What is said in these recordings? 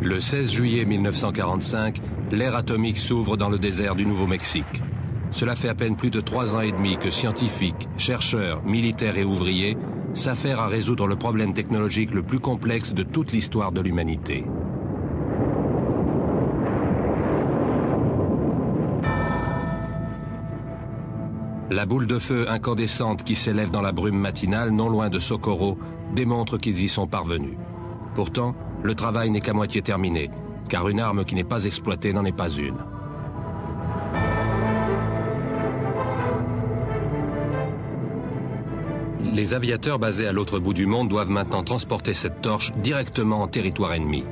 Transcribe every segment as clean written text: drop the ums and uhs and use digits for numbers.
Le 16 juillet 1945, l'ère atomique s'ouvre dans le désert du Nouveau-Mexique. Cela fait à peine plus de 3 ans et demi que scientifiques, chercheurs, militaires et ouvriers s'affairent à résoudre le problème technologique le plus complexe de toute l'histoire de l'humanité. La boule de feu incandescente qui s'élève dans la brume matinale non loin de Socorro démontre qu'ils y sont parvenus. Pourtant, le travail n'est qu'à moitié terminé, car une arme qui n'est pas exploitée n'en est pas une. Les aviateurs basés à l'autre bout du monde doivent maintenant transporter cette torche directement en territoire ennemi.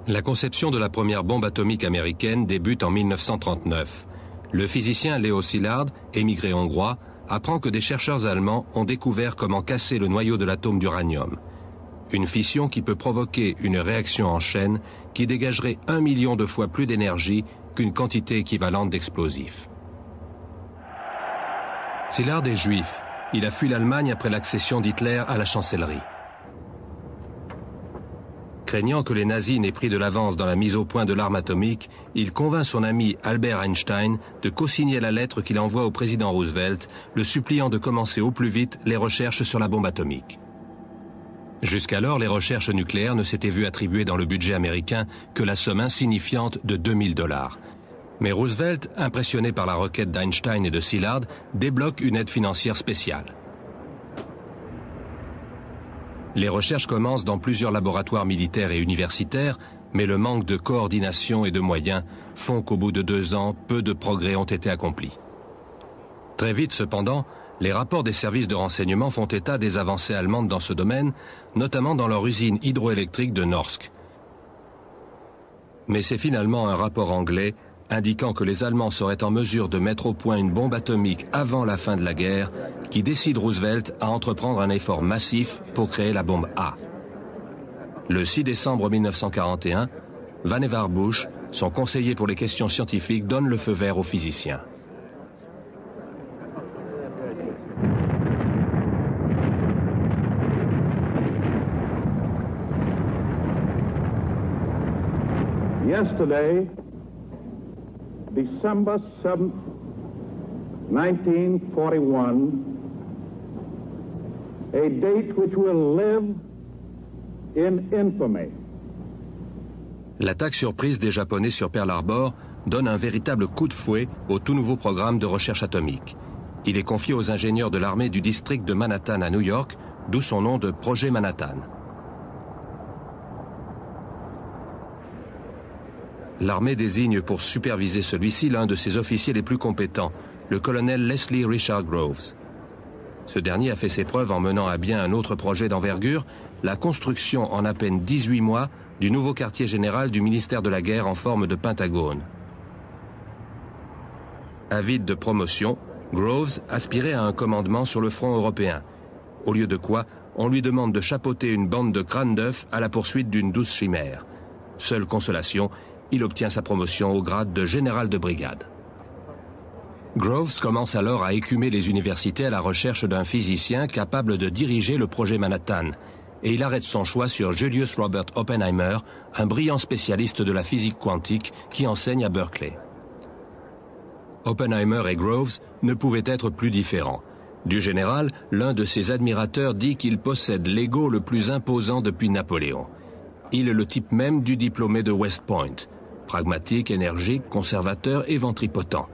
La conception de la première bombe atomique américaine débute en 1939. Le physicien Leo Szilard, émigré hongrois, apprend que des chercheurs allemands ont découvert comment casser le noyau de l'atome d'uranium. Une fission qui peut provoquer une réaction en chaîne qui dégagerait 1 million de fois plus d'énergie qu'une quantité équivalente d'explosifs. Szilard est juif. Il a fui l'Allemagne après l'accession d'Hitler à la chancellerie. Craignant que les nazis n'aient pris de l'avance dans la mise au point de l'arme atomique, il convainc son ami Albert Einstein de co-signer la lettre qu'il envoie au président Roosevelt, le suppliant de commencer au plus vite les recherches sur la bombe atomique. Jusqu'alors, les recherches nucléaires ne s'étaient vues attribuer dans le budget américain que la somme insignifiante de $2000. Mais Roosevelt, impressionné par la requête d'Einstein et de Szilard, débloque une aide financière spéciale. Les recherches commencent dans plusieurs laboratoires militaires et universitaires, mais le manque de coordination et de moyens font qu'au bout de 2 ans, peu de progrès ont été accomplis. Très vite, cependant, les rapports des services de renseignement font état des avancées allemandes dans ce domaine, notamment dans leur usine hydroélectrique de Norsk. Mais c'est finalement un rapport anglais indiquant que les Allemands seraient en mesure de mettre au point une bombe atomique avant la fin de la guerre, qui décide Roosevelt à entreprendre un effort massif pour créer la bombe A. Le 6 décembre 1941, Vannevar Bush, son conseiller pour les questions scientifiques, donne le feu vert aux physiciens. Yesterday, December 7th, 1941, a date which will live in infamy. L'attaque surprise des Japonais sur Pearl Harbor donne un véritable coup de fouet au tout nouveau programme de recherche atomique. Il est confié aux ingénieurs de l'armée du district de Manhattan à New York, d'où son nom de Projet Manhattan. L'armée désigne pour superviser celui-ci l'un de ses officiers les plus compétents, le colonel Leslie Richard Groves. Ce dernier a fait ses preuves en menant à bien un autre projet d'envergure, la construction en à peine 18 mois du nouveau quartier général du ministère de la Guerre en forme de pentagone. Avide de promotion, Groves aspirait à un commandement sur le front européen, au lieu de quoi on lui demande de chapeauter une bande de crânes d'œufs à la poursuite d'une douce chimère. Seule consolation, il obtient sa promotion au grade de général de brigade. Groves commence alors à écumer les universités à la recherche d'un physicien capable de diriger le projet Manhattan, et il arrête son choix sur Julius Robert Oppenheimer, un brillant spécialiste de la physique quantique qui enseigne à Berkeley. Oppenheimer et Groves ne pouvaient être plus différents. Du général, l'un de ses admirateurs dit qu'il possède l'ego le plus imposant depuis Napoléon. Il est le type même du diplômé de West Point. Pragmatique, énergique, conservateur et ventripotent.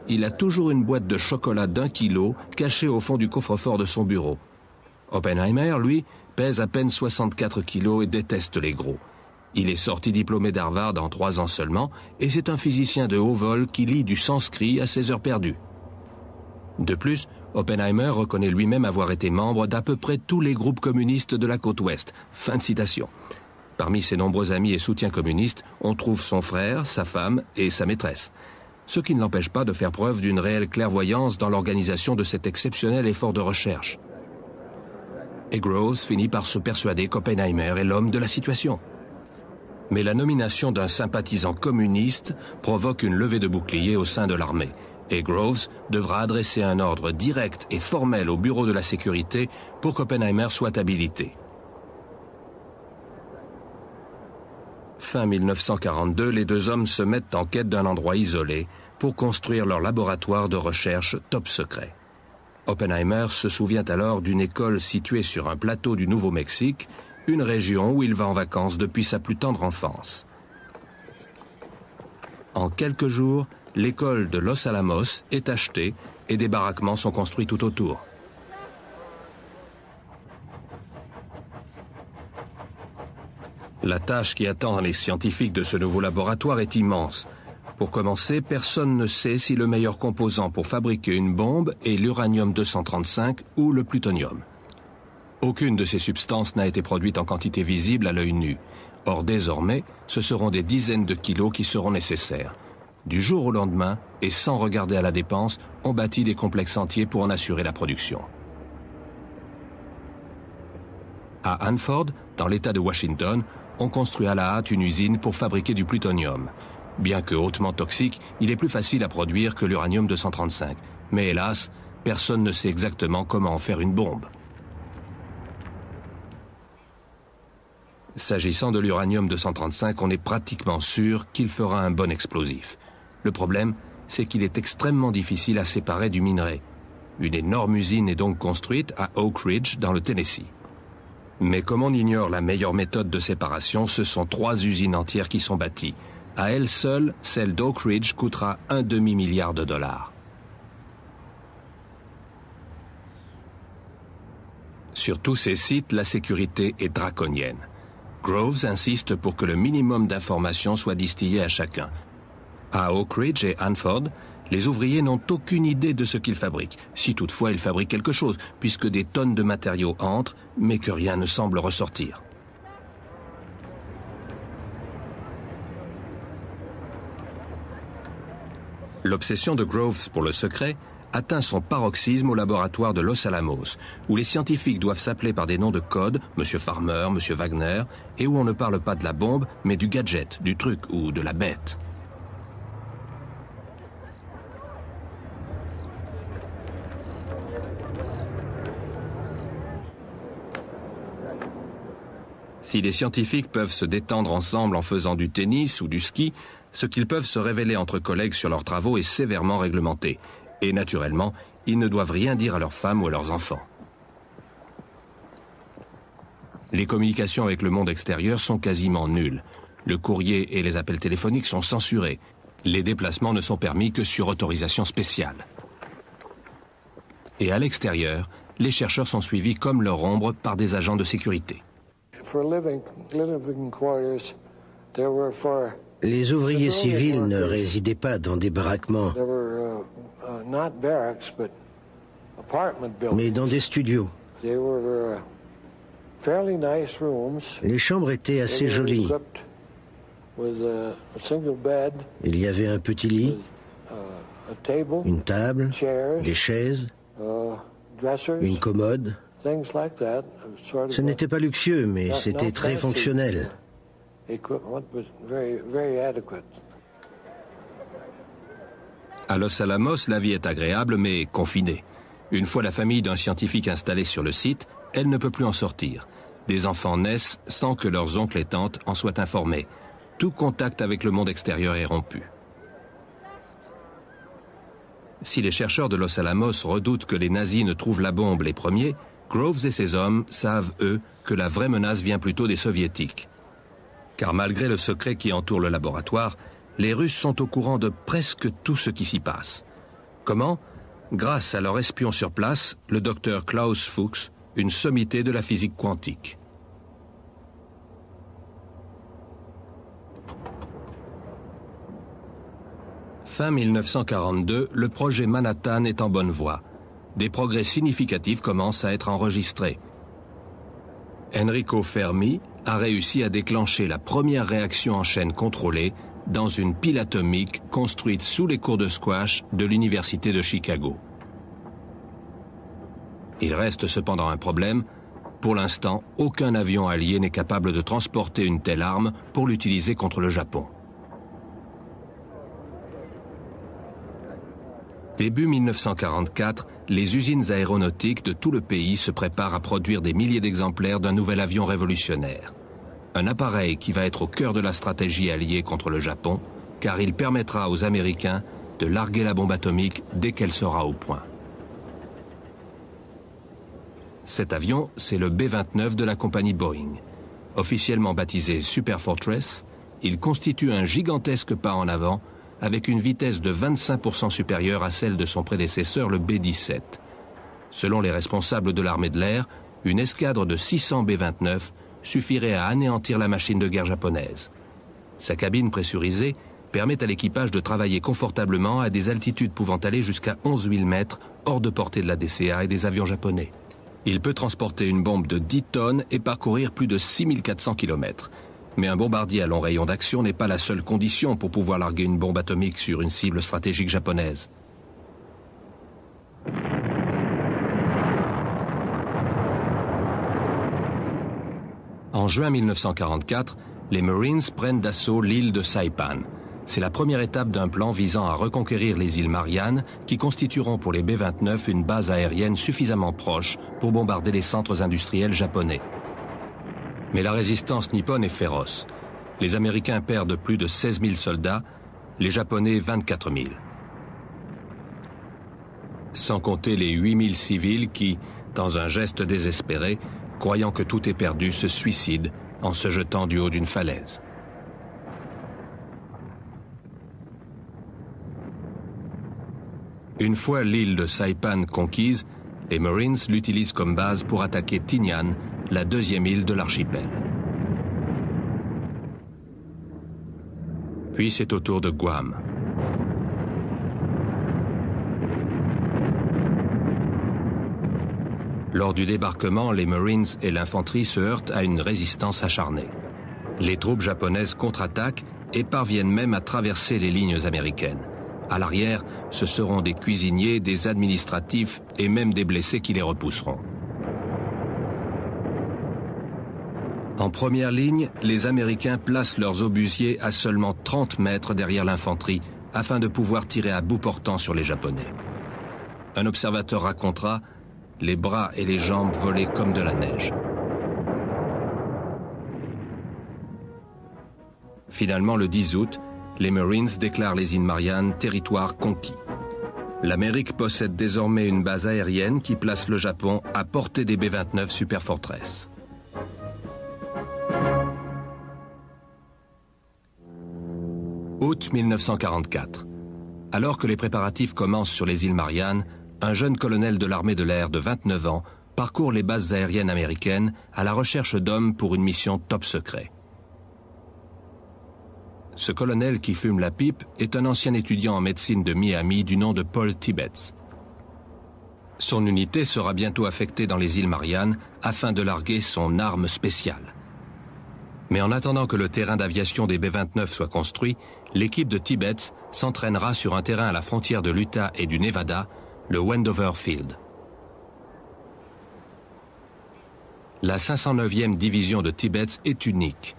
Il a toujours une boîte de chocolat d'1 kilo cachée au fond du coffre-fort de son bureau. Oppenheimer, lui, pèse à peine 64 kilos et déteste les gros. Il est sorti diplômé d'Harvard en 3 ans seulement et c'est un physicien de haut vol qui lit du sanskrit à ses heures perdues. De plus, Oppenheimer reconnaît lui-même avoir été membre d'à peu près tous les groupes communistes de la côte ouest. Fin de citation. Parmi ses nombreux amis et soutiens communistes, on trouve son frère, sa femme et sa maîtresse. Ce qui ne l'empêche pas de faire preuve d'une réelle clairvoyance dans l'organisation de cet exceptionnel effort de recherche. Et Groves finit par se persuader qu'Oppenheimer est l'homme de la situation. Mais la nomination d'un sympathisant communiste provoque une levée de boucliers au sein de l'armée. Et Groves devra adresser un ordre direct et formel au bureau de la sécurité pour qu'Oppenheimer soit habilité. Fin 1942, les deux hommes se mettent en quête d'un endroit isolé pour construire leur laboratoire de recherche top secret. Oppenheimer se souvient alors d'une école située sur un plateau du Nouveau-Mexique, une région où il va en vacances depuis sa plus tendre enfance. En quelques jours, l'école de Los Alamos est achetée et des baraquements sont construits tout autour. La tâche qui attend les scientifiques de ce nouveau laboratoire est immense. Pour commencer, personne ne sait si le meilleur composant pour fabriquer une bombe est l'uranium-235 ou le plutonium. Aucune de ces substances n'a été produite en quantité visible à l'œil nu. Or, désormais, ce seront des dizaines de kilos qui seront nécessaires. Du jour au lendemain, et sans regarder à la dépense, on bâtit des complexes entiers pour en assurer la production. À Hanford, dans l'État de Washington, on construit à la hâte une usine pour fabriquer du plutonium. Bien que hautement toxique, il est plus facile à produire que l'uranium-235. Mais hélas, personne ne sait exactement comment en faire une bombe. S'agissant de l'uranium-235, on est pratiquement sûr qu'il fera un bon explosif. Le problème, c'est qu'il est extrêmement difficile à séparer du minerai. Une énorme usine est donc construite à Oak Ridge, dans le Tennessee. Mais comme on ignore la meilleure méthode de séparation, ce sont 3 usines entières qui sont bâties. À elle seule, celle d'Oak Ridge coûtera un demi-milliard de dollars. Sur tous ces sites, la sécurité est draconienne. Groves insiste pour que le minimum d'informations soit distillé à chacun. À Oak Ridge et Hanford, les ouvriers n'ont aucune idée de ce qu'ils fabriquent, si toutefois ils fabriquent quelque chose, puisque des tonnes de matériaux entrent, mais que rien ne semble ressortir. L'obsession de Groves pour le secret atteint son paroxysme au laboratoire de Los Alamos, où les scientifiques doivent s'appeler par des noms de code, M. Farmer, M. Wagner, et où on ne parle pas de la bombe, mais du gadget, du truc ou de la bête. Si les scientifiques peuvent se détendre ensemble en faisant du tennis ou du ski, ce qu'ils peuvent se révéler entre collègues sur leurs travaux est sévèrement réglementé. Et naturellement, ils ne doivent rien dire à leurs femmes ou à leurs enfants. Les communications avec le monde extérieur sont quasiment nulles. Le courrier et les appels téléphoniques sont censurés. Les déplacements ne sont permis que sur autorisation spéciale. Et à l'extérieur, les chercheurs sont suivis comme leur ombre par des agents de sécurité. Les ouvriers civils ne résidaient pas dans des baraquements, mais dans des studios. Les chambres étaient assez jolies. Il y avait un petit lit, une table, des chaises, une commode. Ce n'était pas luxueux, mais c'était très fonctionnel. À Los Alamos, la vie est agréable mais confinée. Une fois la famille d'un scientifique installée sur le site, elle ne peut plus en sortir. Des enfants naissent sans que leurs oncles et tantes en soient informés. Tout contact avec le monde extérieur est rompu. Si les chercheurs de Los Alamos redoutent que les nazis ne trouvent la bombe les premiers, Groves et ses hommes savent, eux, que la vraie menace vient plutôt des soviétiques. Car malgré le secret qui entoure le laboratoire, les Russes sont au courant de presque tout ce qui s'y passe. Comment ? Grâce à leur espion sur place, le docteur Klaus Fuchs, une sommité de la physique quantique. Fin 1942, le projet Manhattan est en bonne voie. Des progrès significatifs commencent à être enregistrés. Enrico Fermi, a réussi à déclencher la première réaction en chaîne contrôlée dans une pile atomique construite sous les cours de squash de l'Université de Chicago. Il reste cependant un problème. Pour l'instant, aucun avion allié n'est capable de transporter une telle arme pour l'utiliser contre le Japon. Début 1944, les usines aéronautiques de tout le pays se préparent à produire des milliers d'exemplaires d'un nouvel avion révolutionnaire. Un appareil qui va être au cœur de la stratégie alliée contre le Japon, car il permettra aux Américains de larguer la bombe atomique dès qu'elle sera au point. Cet avion, c'est le B-29 de la compagnie Boeing. Officiellement baptisé Super Fortress, il constitue un gigantesque pas en avant avec une vitesse de 25% supérieure à celle de son prédécesseur, le B-17. Selon les responsables de l'armée de l'air, une escadre de 600 B-29 suffirait à anéantir la machine de guerre japonaise. Sa cabine pressurisée permet à l'équipage de travailler confortablement à des altitudes pouvant aller jusqu'à 11 000 mètres hors de portée de la DCA et des avions japonais. Il peut transporter une bombe de 10 tonnes et parcourir plus de 6400 km. Mais un bombardier à long rayon d'action n'est pas la seule condition pour pouvoir larguer une bombe atomique sur une cible stratégique japonaise. En juin 1944, les Marines prennent d'assaut l'île de Saipan. C'est la première étape d'un plan visant à reconquérir les îles Mariannes qui constitueront pour les B-29 une base aérienne suffisamment proche pour bombarder les centres industriels japonais. Mais la résistance nippone est féroce. Les Américains perdent plus de 16 000 soldats, les Japonais 24 000. Sans compter les 8 000 civils qui, dans un geste désespéré, croyant que tout est perdu, se suicident en se jetant du haut d'une falaise. Une fois l'île de Saipan conquise, les Marines l'utilisent comme base pour attaquer Tinian, la deuxième île de l'archipel. Puis c'est au tour de Guam. Lors du débarquement, les Marines et l'infanterie se heurtent à une résistance acharnée. Les troupes japonaises contre-attaquent et parviennent même à traverser les lignes américaines. À l'arrière, ce seront des cuisiniers, des administratifs et même des blessés qui les repousseront. En première ligne, les Américains placent leurs obusiers à seulement 30 mètres derrière l'infanterie afin de pouvoir tirer à bout portant sur les Japonais. Un observateur racontera « Les bras et les jambes volaient comme de la neige ». Finalement, le 10 août, les Marines déclarent les îles Mariannes territoire conquis. L'Amérique possède désormais une base aérienne qui place le Japon à portée des B-29 Super Fortress. Août 1944. Alors que les préparatifs commencent sur les îles Mariannes, un jeune colonel de l'armée de l'air de 29 ans parcourt les bases aériennes américaines à la recherche d'hommes pour une mission top secret. Ce colonel qui fume la pipe est un ancien étudiant en médecine de Miami du nom de Paul Tibbets. Son unité sera bientôt affectée dans les îles Mariannes afin de larguer son arme spéciale. Mais en attendant que le terrain d'aviation des B-29 soit construit, l'équipe de Tibbets s'entraînera sur un terrain à la frontière de l'Utah et du Nevada, le Wendover Field. La 509e division de Tibbets est unique.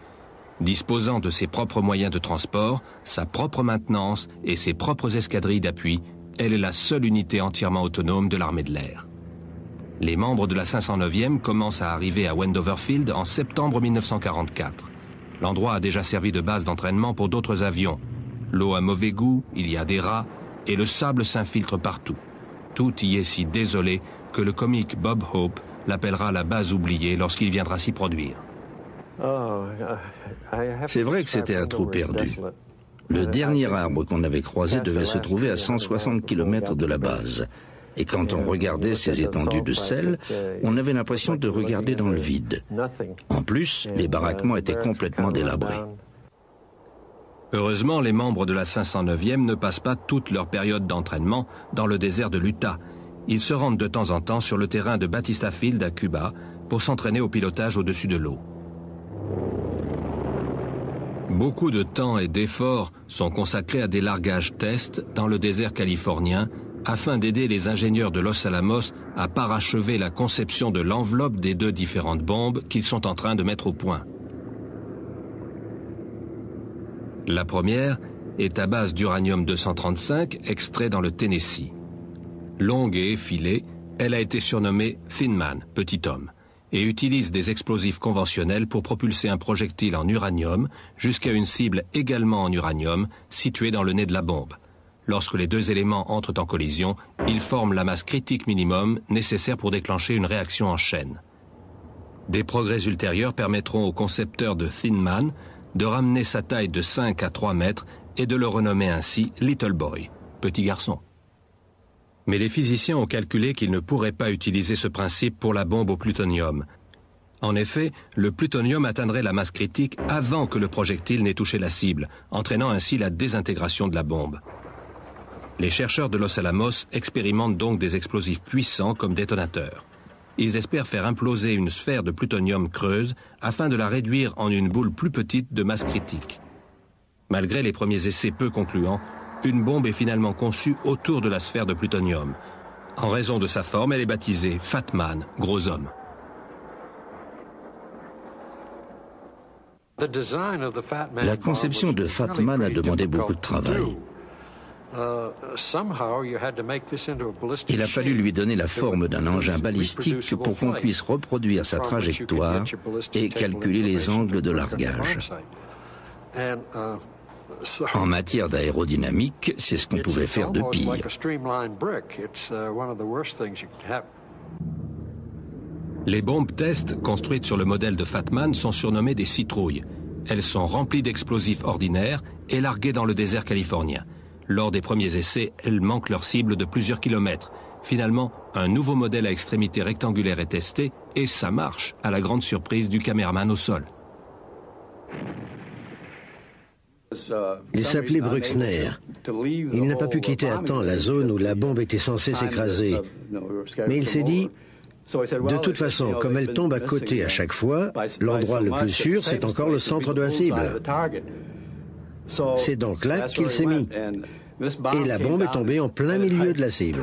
Disposant de ses propres moyens de transport, sa propre maintenance et ses propres escadrilles d'appui, elle est la seule unité entièrement autonome de l'armée de l'air. Les membres de la 509e commencent à arriver à Wendover Field en septembre 1944. L'endroit a déjà servi de base d'entraînement pour d'autres avions. L'eau a mauvais goût, il y a des rats, et le sable s'infiltre partout. Tout y est si désolé que le comique Bob Hope l'appellera la base oubliée lorsqu'il viendra s'y produire. C'est vrai que c'était un trou perdu. Le dernier arbre qu'on avait croisé devait se trouver à 160 km de la base. Et quand on regardait ces étendues de sel, on avait l'impression de regarder dans le vide. En plus, les baraquements étaient complètement délabrés. Heureusement, les membres de la 509e ne passent pas toute leur période d'entraînement dans le désert de l'Utah. Ils se rendent de temps en temps sur le terrain de Batista Field à Cuba pour s'entraîner au pilotage au-dessus de l'eau. Beaucoup de temps et d'efforts sont consacrés à des largages tests dans le désert californien afin d'aider les ingénieurs de Los Alamos à parachever la conception de l'enveloppe des deux différentes bombes qu'ils sont en train de mettre au point. La première est à base d'uranium-235 extrait dans le Tennessee. Longue et effilée, elle a été surnommée Thin Man, petit homme, et utilise des explosifs conventionnels pour propulser un projectile en uranium jusqu'à une cible également en uranium située dans le nez de la bombe. Lorsque les deux éléments entrent en collision, ils forment la masse critique minimum nécessaire pour déclencher une réaction en chaîne. Des progrès ultérieurs permettront au concepteur de Thin Man de ramener sa taille de 5 à 3 mètres et de le renommer ainsi Little Boy, petit garçon. Mais les physiciens ont calculé qu'ils ne pourraient pas utiliser ce principe pour la bombe au plutonium. En effet, le plutonium atteindrait la masse critique avant que le projectile n'ait touché la cible, entraînant ainsi la désintégration de la bombe. Les chercheurs de Los Alamos expérimentent donc des explosifs puissants comme détonateurs. Ils espèrent faire imploser une sphère de plutonium creuse afin de la réduire en une boule plus petite de masse critique. Malgré les premiers essais peu concluants, une bombe est finalement conçue autour de la sphère de plutonium. En raison de sa forme, elle est baptisée Fat Man, gros homme. La conception de Fat Man a demandé beaucoup de travail. Il a fallu lui donner la forme d'un engin balistique pour qu'on puisse reproduire sa trajectoire et calculer les angles de largage. En matière d'aérodynamique, c'est ce qu'on pouvait faire de pire. Les bombes test construites sur le modèle de Fat Man sont surnommées des citrouilles. Elles sont remplies d'explosifs ordinaires et larguées dans le désert californien. Lors des premiers essais, elles manquent leur cible de plusieurs kilomètres. Finalement, un nouveau modèle à extrémité rectangulaire est testé et ça marche, à la grande surprise du caméraman au sol. Il s'appelait Bruxner. Il n'a pas pu quitter à temps la zone où la bombe était censée s'écraser. Mais il s'est dit, de toute façon, comme elle tombe à côté à chaque fois, l'endroit le plus sûr, c'est encore le centre de la cible. C'est donc là qu'il s'est mis. Et la bombe est tombée en plein milieu de la cible.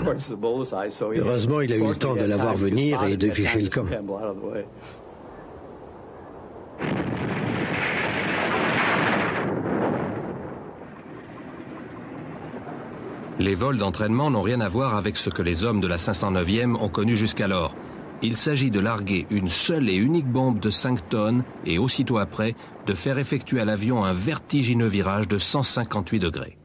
Heureusement, il a eu le temps de la voir venir et de ficher le camp. Les vols d'entraînement n'ont rien à voir avec ce que les hommes de la 509e ont connu jusqu'alors. Il s'agit de larguer une seule et unique bombe de 5 tonnes et aussitôt après, de faire effectuer à l'avion un vertigineux virage de 158 degrés.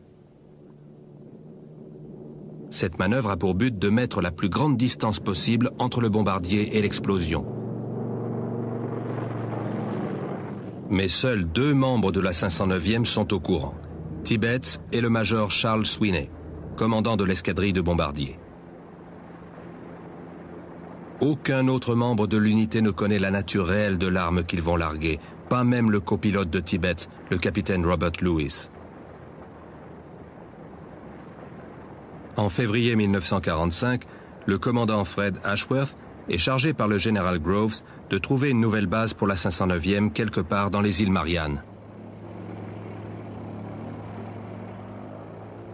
Cette manœuvre a pour but de mettre la plus grande distance possible entre le bombardier et l'explosion. Mais seuls 2 membres de la 509e sont au courant, Tibbets et le major Charles Sweeney, commandant de l'escadrille de bombardiers. Aucun autre membre de l'unité ne connaît la nature réelle de l'arme qu'ils vont larguer, pas même le copilote de Tibbets, le capitaine Robert Lewis. En février 1945, le commandant Fred Ashworth est chargé par le général Groves de trouver une nouvelle base pour la 509e quelque part dans les îles Mariannes.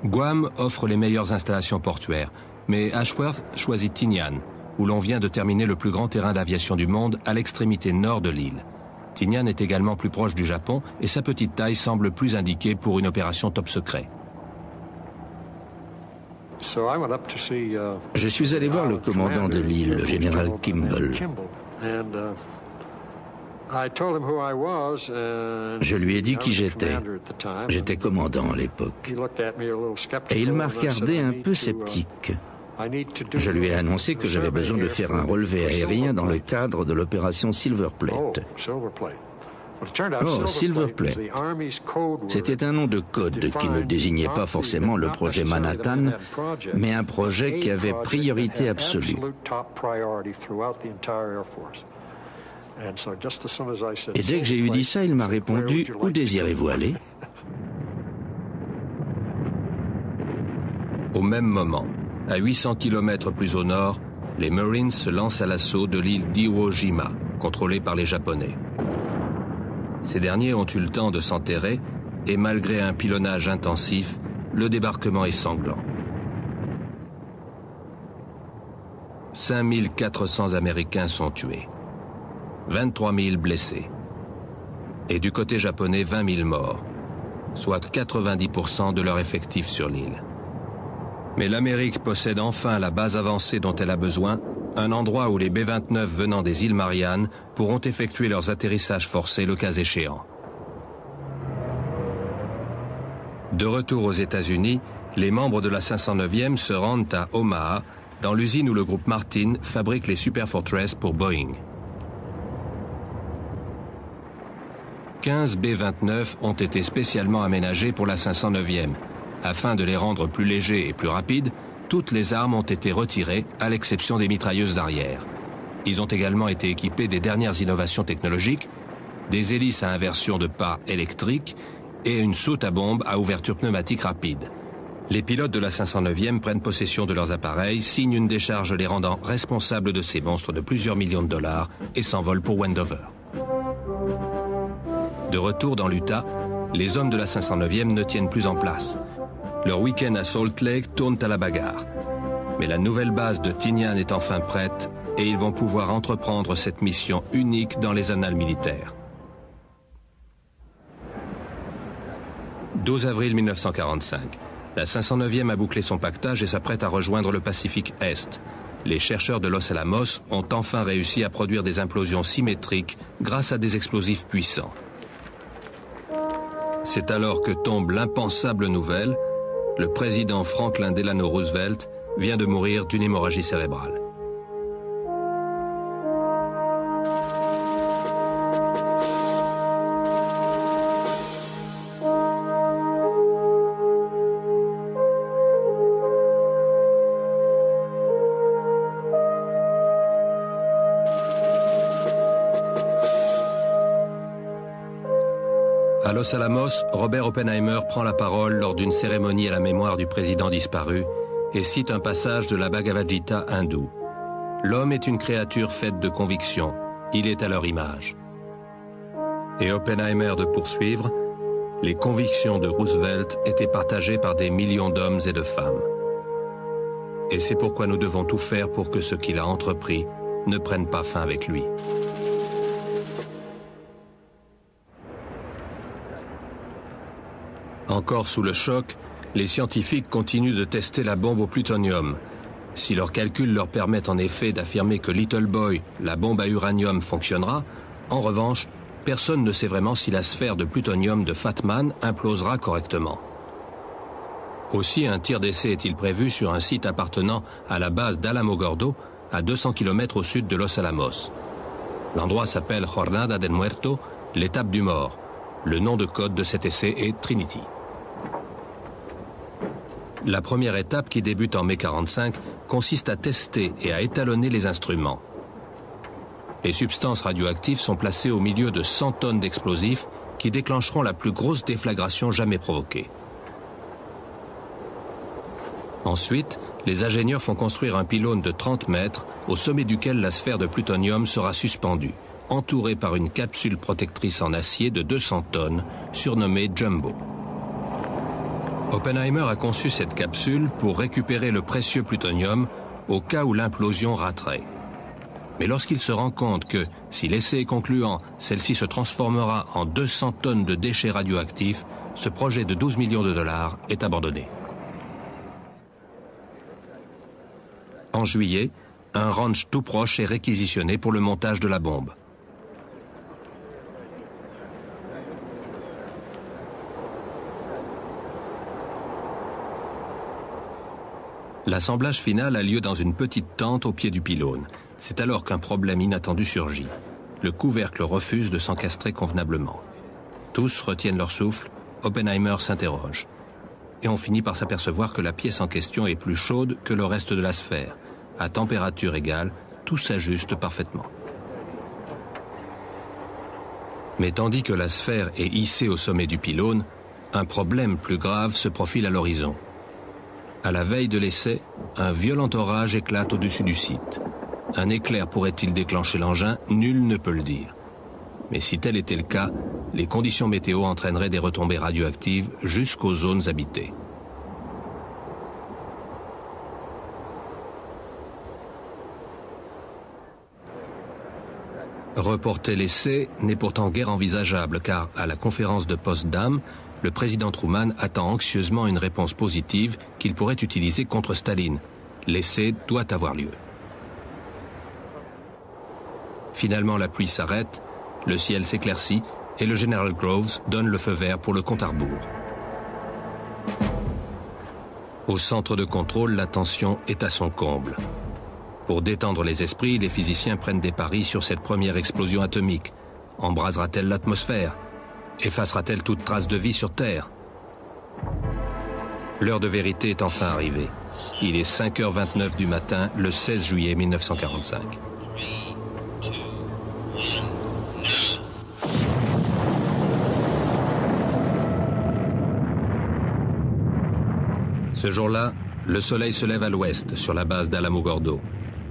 Guam offre les meilleures installations portuaires, mais Ashworth choisit Tinian, où l'on vient de terminer le plus grand terrain d'aviation du monde à l'extrémité nord de l'île. Tinian est également plus proche du Japon et sa petite taille semble plus indiquée pour une opération top secret. Je suis allé voir le commandant de l'île, le général Kimball. Je lui ai dit qui j'étais. J'étais commandant à l'époque. Et il m'a regardé un peu sceptique. Je lui ai annoncé que j'avais besoin de faire un relevé aérien dans le cadre de l'opération Silver Plate. Oh, Silver Plate. C'était un nom de code qui ne désignait pas forcément le projet Manhattan, mais un projet qui avait priorité absolue. Et dès que j'ai eu dit ça, il m'a répondu « Où désirez-vous aller ?» Au même moment, à 800 km plus au nord, les Marines se lancent à l'assaut de l'île d'Iwo Jima, contrôlée par les Japonais. Ces derniers ont eu le temps de s'enterrer et malgré un pilonnage intensif, le débarquement est sanglant. 5400 Américains sont tués, 23 000 blessés. Et du côté japonais, 20 000 morts, soit 90% de leur effectif sur l'île. Mais l'Amérique possède enfin la base avancée dont elle a besoin, un endroit où les B-29 venant des îles Mariannes pourront effectuer leurs atterrissages forcés le cas échéant. De retour aux États-Unis, les membres de la 509e se rendent à Omaha, dans l'usine où le groupe Martin fabrique les Super Fortress pour Boeing. 15 B-29 ont été spécialement aménagés pour la 509e. Afin de les rendre plus légers et plus rapides, toutes les armes ont été retirées, à l'exception des mitrailleuses arrière. Ils ont également été équipés des dernières innovations technologiques, des hélices à inversion de pas électriques et une soute à bombe à ouverture pneumatique rapide. Les pilotes de la 509e prennent possession de leurs appareils, signent une décharge les rendant responsables de ces monstres de plusieurs millions de dollars et s'envolent pour Wendover. De retour dans l'Utah, les hommes de la 509e ne tiennent plus en place. Leur week-end à Salt Lake tourne à la bagarre. Mais la nouvelle base de Tinian est enfin prête et ils vont pouvoir entreprendre cette mission unique dans les annales militaires. 12 avril 1945. La 509e a bouclé son pactage et s'apprête à rejoindre le Pacifique Est. Les chercheurs de Los Alamos ont enfin réussi à produire des implosions symétriques grâce à des explosifs puissants. C'est alors que tombe l'impensable nouvelle. Le président Franklin Delano Roosevelt vient de mourir d'une hémorragie cérébrale. À Los Alamos, Robert Oppenheimer prend la parole lors d'une cérémonie à la mémoire du président disparu et cite un passage de la Bhagavad Gita hindoue. L'homme est une créature faite de convictions, il est à leur image. Et Oppenheimer de poursuivre, les convictions de Roosevelt étaient partagées par des millions d'hommes et de femmes. Et c'est pourquoi nous devons tout faire pour que ce qu'il a entrepris ne prenne pas fin avec lui. Encore sous le choc, les scientifiques continuent de tester la bombe au plutonium. Si leurs calculs leur permettent en effet d'affirmer que Little Boy, la bombe à uranium, fonctionnera, en revanche, personne ne sait vraiment si la sphère de plutonium de Fat Man implosera correctement. Aussi, un tir d'essai est-il prévu sur un site appartenant à la base d'Alamogordo, à 200 km au sud de Los Alamos. L'endroit s'appelle Jornada del Muerto, l'étape du mort. Le nom de code de cet essai est Trinity. La première étape, qui débute en mai 1945, consiste à tester et à étalonner les instruments. Les substances radioactives sont placées au milieu de 100 tonnes d'explosifs qui déclencheront la plus grosse déflagration jamais provoquée. Ensuite, les ingénieurs font construire un pylône de 30 mètres au sommet duquel la sphère de plutonium sera suspendue, entourée par une capsule protectrice en acier de 200 tonnes, surnommée Jumbo. Oppenheimer a conçu cette capsule pour récupérer le précieux plutonium au cas où l'implosion raterait. Mais lorsqu'il se rend compte que, si l'essai est concluant, celle-ci se transformera en 200 tonnes de déchets radioactifs, ce projet de 12 millions de dollars est abandonné. En juillet, un ranch tout proche est réquisitionné pour le montage de la bombe. L'assemblage final a lieu dans une petite tente au pied du pylône. C'est alors qu'un problème inattendu surgit. Le couvercle refuse de s'encastrer convenablement. Tous retiennent leur souffle, Oppenheimer s'interroge. Et on finit par s'apercevoir que la pièce en question est plus chaude que le reste de la sphère. À température égale, tout s'ajuste parfaitement. Mais tandis que la sphère est hissée au sommet du pylône, un problème plus grave se profile à l'horizon. À la veille de l'essai, un violent orage éclate au-dessus du site. Un éclair pourrait-il déclencher l'engin? Nul ne peut le dire. Mais si tel était le cas, les conditions météo entraîneraient des retombées radioactives jusqu'aux zones habitées. Reporter l'essai n'est pourtant guère envisageable car, à la conférence de Potsdam, le président Truman attend anxieusement une réponse positive qu'il pourrait utiliser contre Staline. L'essai doit avoir lieu. Finalement, la pluie s'arrête, le ciel s'éclaircit et le général Groves donne le feu vert pour le compte à rebours. Au centre de contrôle, la tension est à son comble. Pour détendre les esprits, les physiciens prennent des paris sur cette première explosion atomique. Embrasera-t-elle l'atmosphère? Effacera-t-elle toute trace de vie sur Terre? L'heure de vérité est enfin arrivée. Il est 5h29 du matin, le 16 juillet 1945. Ce jour-là, le soleil se lève à l'ouest, sur la base d'Alamogordo.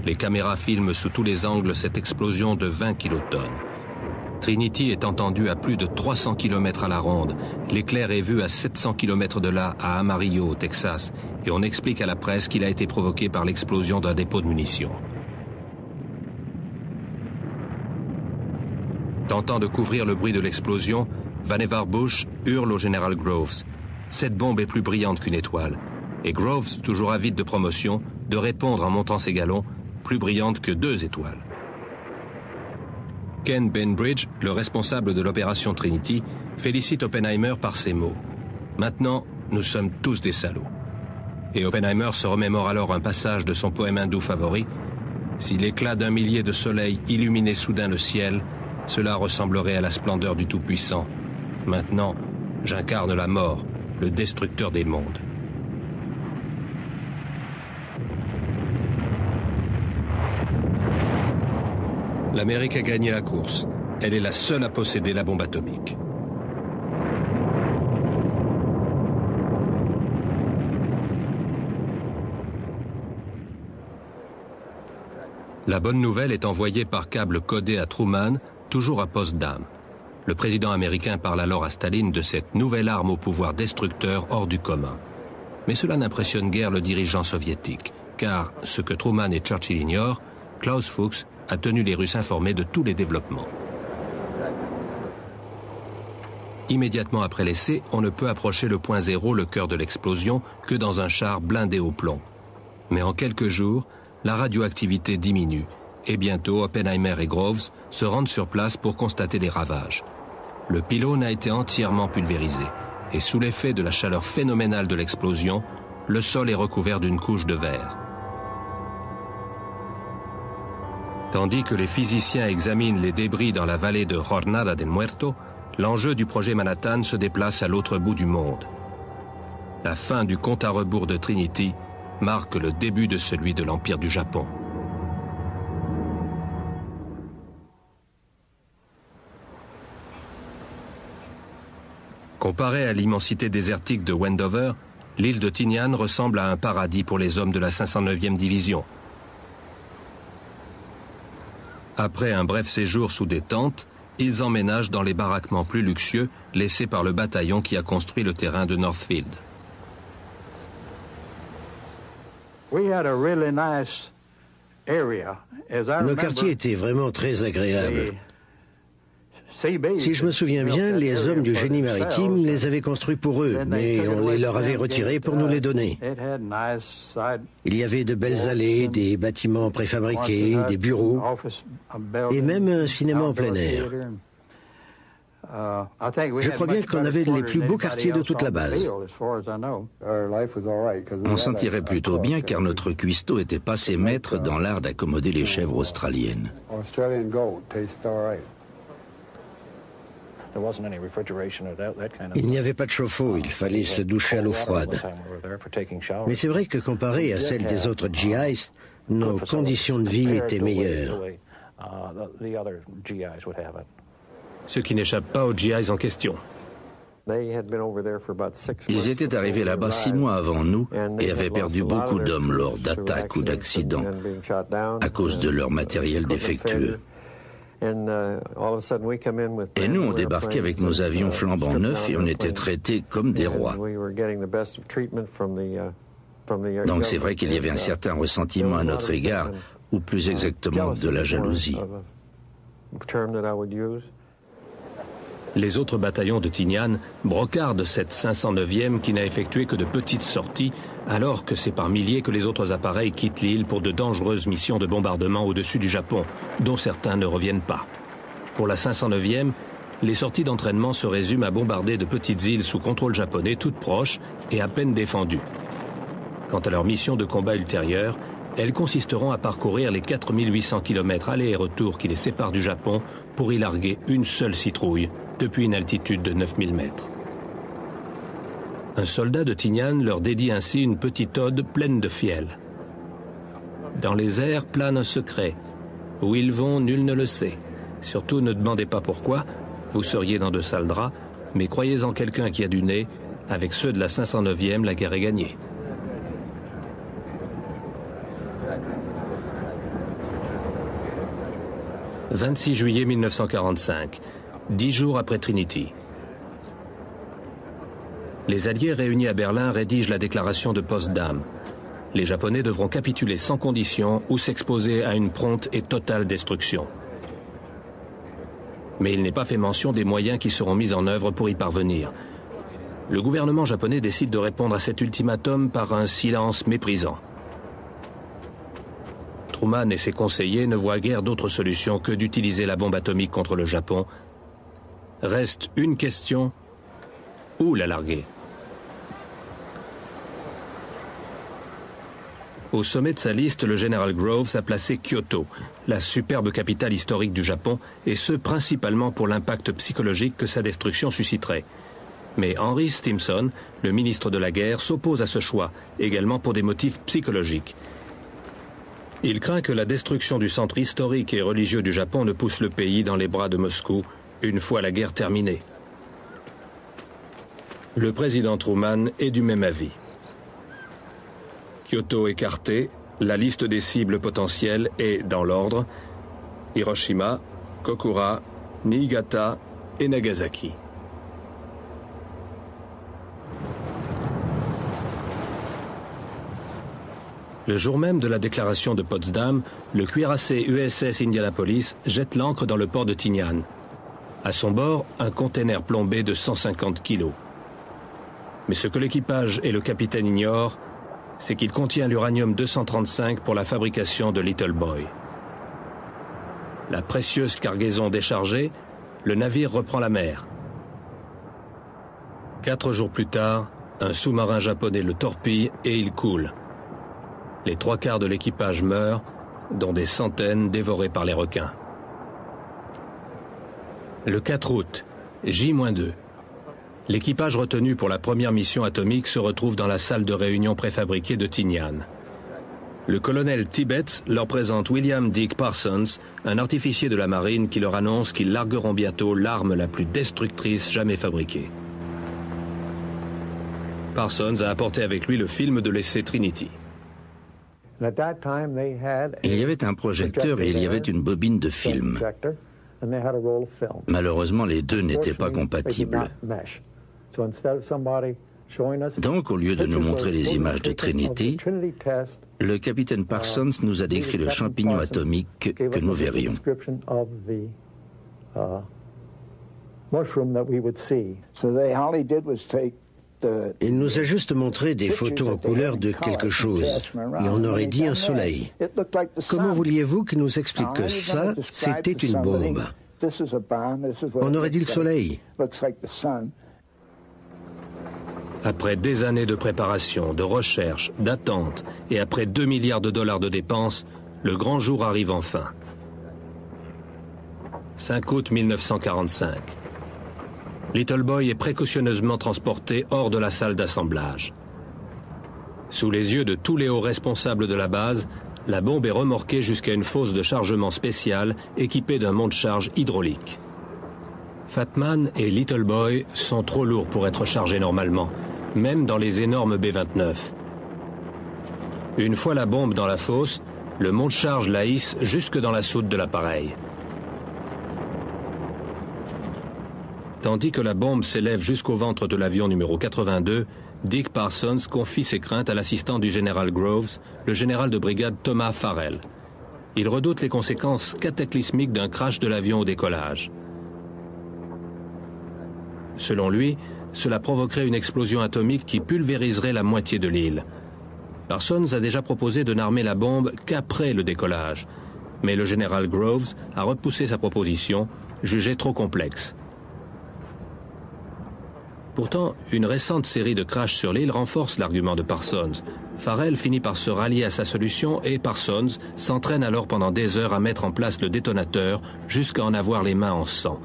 Les caméras filment sous tous les angles cette explosion de 20 kilotonnes. Trinity est entendu à plus de 300 km à la ronde. L'éclair est vu à 700 km de là, à Amarillo, au Texas. Et on explique à la presse qu'il a été provoqué par l'explosion d'un dépôt de munitions. Tentant de couvrir le bruit de l'explosion, Vannevar Bush hurle au général Groves. Cette bombe est plus brillante qu'une étoile. Et Groves, toujours avide de promotion, de répondre en montant ses galons, plus brillante que 2 étoiles. Ken Bainbridge, le responsable de l'opération Trinity, félicite Oppenheimer par ces mots. « Maintenant, nous sommes tous des salauds. » Et Oppenheimer se remémore alors un passage de son poème hindou favori. « Si l'éclat d'un millier de soleils illuminait soudain le ciel, cela ressemblerait à la splendeur du Tout-Puissant. Maintenant, j'incarne la mort, le destructeur des mondes. » L'Amérique a gagné la course. Elle est la seule à posséder la bombe atomique. La bonne nouvelle est envoyée par câble codé à Truman, toujours à Potsdam. Le président américain parle alors à Staline de cette nouvelle arme au pouvoir destructeur hors du commun. Mais cela n'impressionne guère le dirigeant soviétique, car ce que Truman et Churchill ignorent, Klaus Fuchs a tenu les Russes informés de tous les développements. Immédiatement après l'essai, on ne peut approcher le point zéro, le cœur de l'explosion, que dans un char blindé au plomb. Mais en quelques jours, la radioactivité diminue et bientôt Oppenheimer et Groves se rendent sur place pour constater les ravages. Le pylône a été entièrement pulvérisé et sous l'effet de la chaleur phénoménale de l'explosion, le sol est recouvert d'une couche de verre. Tandis que les physiciens examinent les débris dans la vallée de Jornada del Muerto, l'enjeu du projet Manhattan se déplace à l'autre bout du monde. La fin du compte à rebours de Trinity marque le début de celui de l'Empire du Japon. Comparée à l'immensité désertique de Wendover, l'île de Tinian ressemble à un paradis pour les hommes de la 509e division. Après un bref séjour sous des tentes, ils emménagent dans les baraquements plus luxueux laissés par le bataillon qui a construit le terrain de Northfield. Nos quartiers étaient vraiment très agréables. Si je me souviens bien, les hommes du génie maritime les avaient construits pour eux, mais on les leur avait retirés pour nous les donner. Il y avait de belles allées, des bâtiments préfabriqués, des bureaux, et même un cinéma en plein air. Je crois bien qu'on avait les plus beaux quartiers de toute la base. On s'en tirait plutôt bien car notre cuistot était passé maître dans l'art d'accommoder les chèvres australiennes. Il n'y avait pas de chauffe-eau, il fallait se doucher à l'eau froide. Mais c'est vrai que comparé à celles des autres GIs, nos conditions de vie étaient meilleures. Ce qui n'échappe pas aux GIs en question. Ils étaient arrivés là-bas 6 mois avant nous et avaient perdu beaucoup d'hommes lors d'attaques ou d'accidents à cause de leur matériel défectueux. Et nous, on débarquait avec nos avions flambant neufs et on était traités comme des rois. Donc c'est vrai qu'il y avait un certain ressentiment à notre égard, ou plus exactement de la jalousie. Les autres bataillons de Tinian brocardent cette 509e qui n'a effectué que de petites sorties, alors que c'est par milliers que les autres appareils quittent l'île pour de dangereuses missions de bombardement au-dessus du Japon, dont certains ne reviennent pas. Pour la 509e, les sorties d'entraînement se résument à bombarder de petites îles sous contrôle japonais toutes proches et à peine défendues. Quant à leurs missions de combat ultérieures, elles consisteront à parcourir les 4800 km aller et retour qui les séparent du Japon pour y larguer une seule citrouille depuis une altitude de 9000 mètres. Un soldat de Tinian leur dédie ainsi une petite ode pleine de fiel. Dans les airs plane un secret. Où ils vont, nul ne le sait. Surtout ne demandez pas pourquoi, vous seriez dans de sales draps, mais croyez en quelqu'un qui a du nez, avec ceux de la 509e, la guerre est gagnée. « 26 juillet 1945, 10 jours après Trinity. Les Alliés réunis à Berlin rédigent la déclaration de Potsdam. Les Japonais devront capituler sans condition ou s'exposer à une prompte et totale destruction. Mais il n'est pas fait mention des moyens qui seront mis en œuvre pour y parvenir. Le gouvernement japonais décide de répondre à cet ultimatum par un silence méprisant. Truman et ses conseillers ne voient guère d'autre solution que d'utiliser la bombe atomique contre le Japon. Reste une question, où la larguer? Au sommet de sa liste, le général Groves a placé Kyoto, la superbe capitale historique du Japon, et ce principalement pour l'impact psychologique que sa destruction susciterait. Mais Henry Stimson, le ministre de la guerre, s'oppose à ce choix, également pour des motifs psychologiques. Il craint que la destruction du centre historique et religieux du Japon ne pousse le pays dans les bras de Moscou, une fois la guerre terminée. Le président Truman est du même avis. Kyoto écarté, la liste des cibles potentielles est, dans l'ordre, Hiroshima, Kokura, Niigata et Nagasaki. Le jour même de la déclaration de Potsdam, le cuirassé USS Indianapolis jette l'ancre dans le port de Tinian. À son bord, un container plombé de 150 kilos. Mais ce que l'équipage et le capitaine ignorent, c'est qu'il contient l'uranium-235 pour la fabrication de Little Boy. La précieuse cargaison déchargée, le navire reprend la mer. 4 jours plus tard, un sous-marin japonais le torpille et il coule. Les 3/4 de l'équipage meurent, dont des centaines dévorés par les requins. Le 4 août, J-2. L'équipage retenu pour la première mission atomique se retrouve dans la salle de réunion préfabriquée de Tinian. Le colonel Tibbets leur présente William Dick Parsons, un artificier de la marine qui leur annonce qu'ils largueront bientôt l'arme la plus destructrice jamais fabriquée. Parsons a apporté avec lui le film de l'essai Trinity. Il y avait un projecteur et il y avait une bobine de film. Malheureusement, les deux n'étaient pas compatibles. Donc, au lieu de nous montrer les images de Trinity, le capitaine Parsons nous a décrit le champignon atomique que nous verrions. Il nous a juste montré des photos en couleur de quelque chose, et on aurait dit un soleil. Comment vouliez-vous qu'il nous explique que ça, c'était une bombe? On aurait dit le soleil. Après des années de préparation, de recherche, d'attente, et après 2 milliards de dollars de dépenses, le grand jour arrive enfin. 5 août 1945. Little Boy est précautionneusement transporté hors de la salle d'assemblage. Sous les yeux de tous les hauts responsables de la base, la bombe est remorquée jusqu'à une fosse de chargement spéciale équipée d'un monte-charge hydraulique. Fat Man et Little Boy sont trop lourds pour être chargés normalement, même dans les énormes B-29. Une fois la bombe dans la fosse, le monte-charge la hisse jusque dans la soute de l'appareil. Tandis que la bombe s'élève jusqu'au ventre de l'avion numéro 82, Dick Parsons confie ses craintes à l'assistant du général Groves, le général de brigade Thomas Farrell. Il redoute les conséquences cataclysmiques d'un crash de l'avion au décollage. Selon lui, cela provoquerait une explosion atomique qui pulvériserait la moitié de l'île. Parsons a déjà proposé de n'armer la bombe qu'après le décollage, mais le général Groves a repoussé sa proposition, jugée trop complexe. Pourtant, une récente série de crashs sur l'île renforce l'argument de Parsons. Farrell finit par se rallier à sa solution et Parsons s'entraîne alors pendant des heures à mettre en place le détonateur jusqu'à en avoir les mains en sang.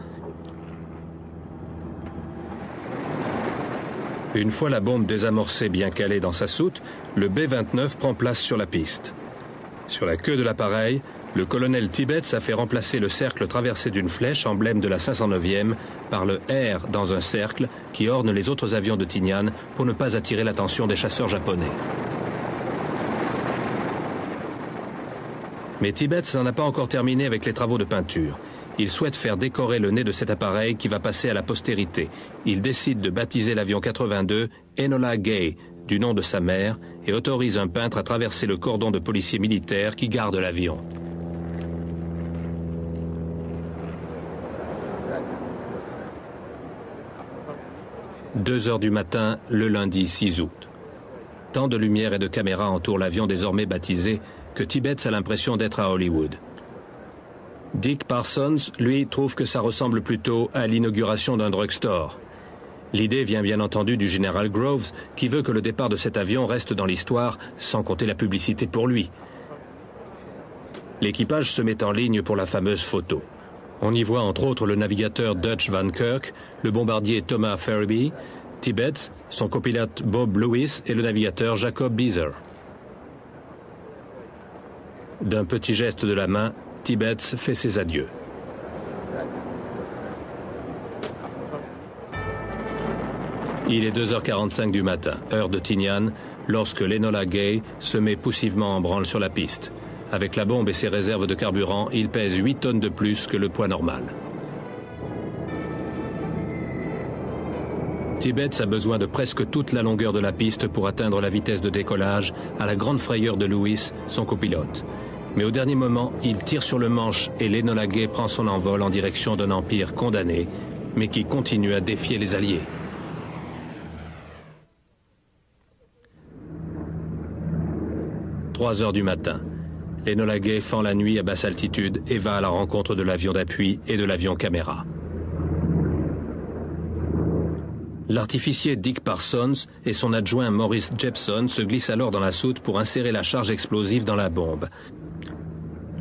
Une fois la bombe désamorcée bien calée dans sa soute, le B-29 prend place sur la piste. Sur la queue de l'appareil, le colonel Tibbets a fait remplacer le cercle traversé d'une flèche, emblème de la 509e, par le R dans un cercle qui orne les autres avions de Tinian pour ne pas attirer l'attention des chasseurs japonais. Mais Tibbets n'en a pas encore terminé avec les travaux de peinture. Il souhaite faire décorer le nez de cet appareil qui va passer à la postérité. Il décide de baptiser l'avion 82 Enola Gay, du nom de sa mère, et autorise un peintre à traverser le cordon de policiers militaires qui gardent l'avion. « 2 heures du matin, le lundi 6 août. Tant de lumière et de caméras entourent l'avion désormais baptisé que Tibbets a l'impression d'être à Hollywood. Dick Parsons, lui, trouve que ça ressemble plutôt à l'inauguration d'un drugstore. L'idée vient bien entendu du général Groves, qui veut que le départ de cet avion reste dans l'histoire, sans compter la publicité pour lui. L'équipage se met en ligne pour la fameuse photo. On y voit entre autres le navigateur Dutch Van Kirk, le bombardier Thomas Farraby, Tibbets, son copilote Bob Lewis et le navigateur Jacob Beezer. D'un petit geste de la main, Tibbets fait ses adieux. Il est 2h45 du matin, heure de Tinian, lorsque l'Enola Gay se met poussivement en branle sur la piste. Avec la bombe et ses réserves de carburant, il pèse 8 tonnes de plus que le poids normal. Tibbets a besoin de presque toute la longueur de la piste pour atteindre la vitesse de décollage, à la grande frayeur de Lewis, son copilote. Mais au dernier moment, il tire sur le manche et l'Enola Gay prend son envol en direction d'un empire condamné, mais qui continue à défier les Alliés. « 3 heures du matin. L'Enola Gay fend la nuit à basse altitude et va à la rencontre de l'avion d'appui et de l'avion caméra. L'artificier Dick Parsons et son adjoint Maurice Jepson se glissent alors dans la soute pour insérer la charge explosive dans la bombe.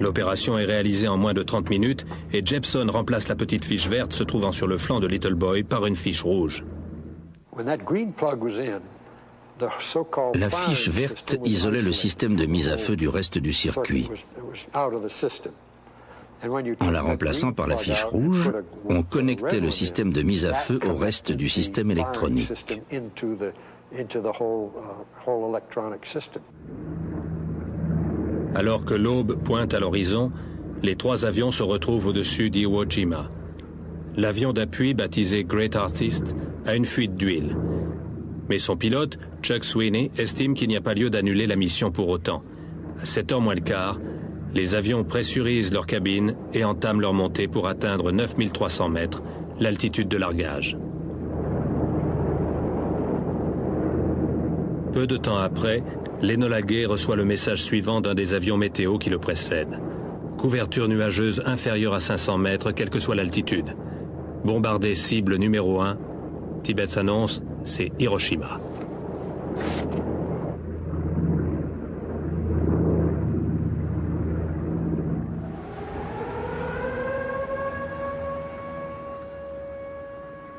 L'opération est réalisée en moins de 30 minutes et Jepson remplace la petite fiche verte se trouvant sur le flanc de Little Boy par une fiche rouge. La fiche verte isolait le système de mise à feu du reste du circuit. En la remplaçant par la fiche rouge, on connectait le système de mise à feu au reste du système électronique. Alors que l'aube pointe à l'horizon, les 3 avions se retrouvent au-dessus d'Iwo Jima. L'avion d'appui, baptisé Great Artist, a une fuite d'huile. Mais son pilote, Chuck Sweeney, estime qu'il n'y a pas lieu d'annuler la mission pour autant. À 7h moins le quart, les avions pressurisent leur cabine et entament leur montée pour atteindre 9300 mètres, l'altitude de largage. Peu de temps après, l'Enola Gay reçoit le message suivant d'un des avions météo qui le précède. Couverture nuageuse inférieure à 500 mètres, quelle que soit l'altitude. Bombardé cible numéro 1, Tibbets annonce, c'est Hiroshima.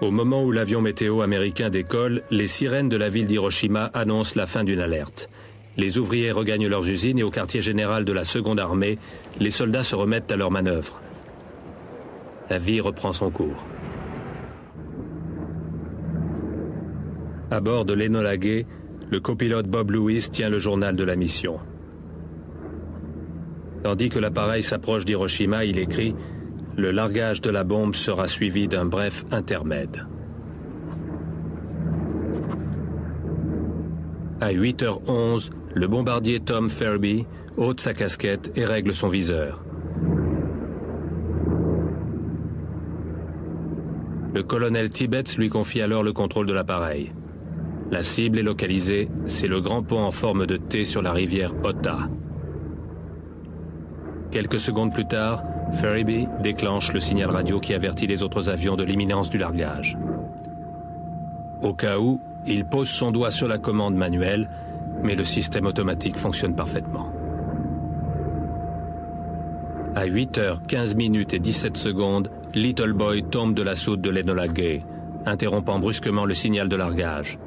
Au moment où l'avion météo américain décolle, les sirènes de la ville d'Hiroshima annoncent la fin d'une alerte. Les ouvriers regagnent leurs usines et au quartier général de la Seconde Armée, les soldats se remettent à leurs manœuvres. La vie reprend son cours. À bord de l'Enola Gay, le copilote Bob Lewis tient le journal de la mission. Tandis que l'appareil s'approche d'Hiroshima, il écrit « Le largage de la bombe sera suivi d'un bref intermède. À 8h11, le bombardier Tom Ferby ôte sa casquette et règle son viseur. Le colonel Tibbets lui confie alors le contrôle de l'appareil. La cible est localisée, c'est le grand pont en forme de T sur la rivière Otta. Quelques secondes plus tard, Ferby déclenche le signal radio qui avertit les autres avions de l'imminence du largage. Au cas où, il pose son doigt sur la commande manuelle, mais le système automatique fonctionne parfaitement. À 8h15 et 17 secondes, Little Boy tombe de la soute de l'Enola Gay, interrompant brusquement le signal de largage.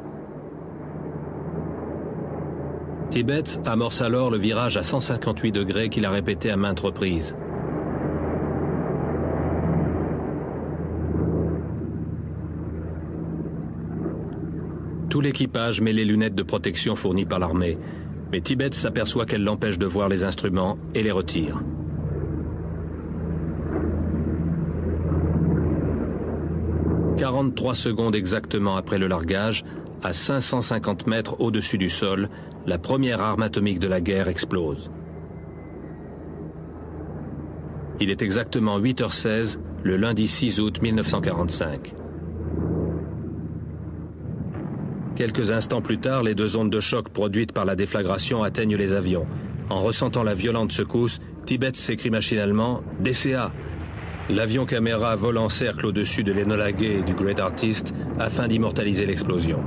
Tibbets amorce alors le virage à 158 degrés qu'il a répété à maintes reprises. Tout l'équipage met les lunettes de protection fournies par l'armée, mais Tibbets s'aperçoit qu'elles l'empêchent de voir les instruments et les retire. « 43 secondes exactement après le largage, à 550 mètres au-dessus du sol, la première arme atomique de la guerre explose. Il est exactement 8h16, le lundi 6 août 1945. Quelques instants plus tard, les deux ondes de choc produites par la déflagration atteignent les avions. En ressentant la violente secousse, Tibbets s'écrie machinalement « DCA ». L'avion caméra vole en cercle au-dessus de l'Enola Gay et du Great Artist afin d'immortaliser l'explosion.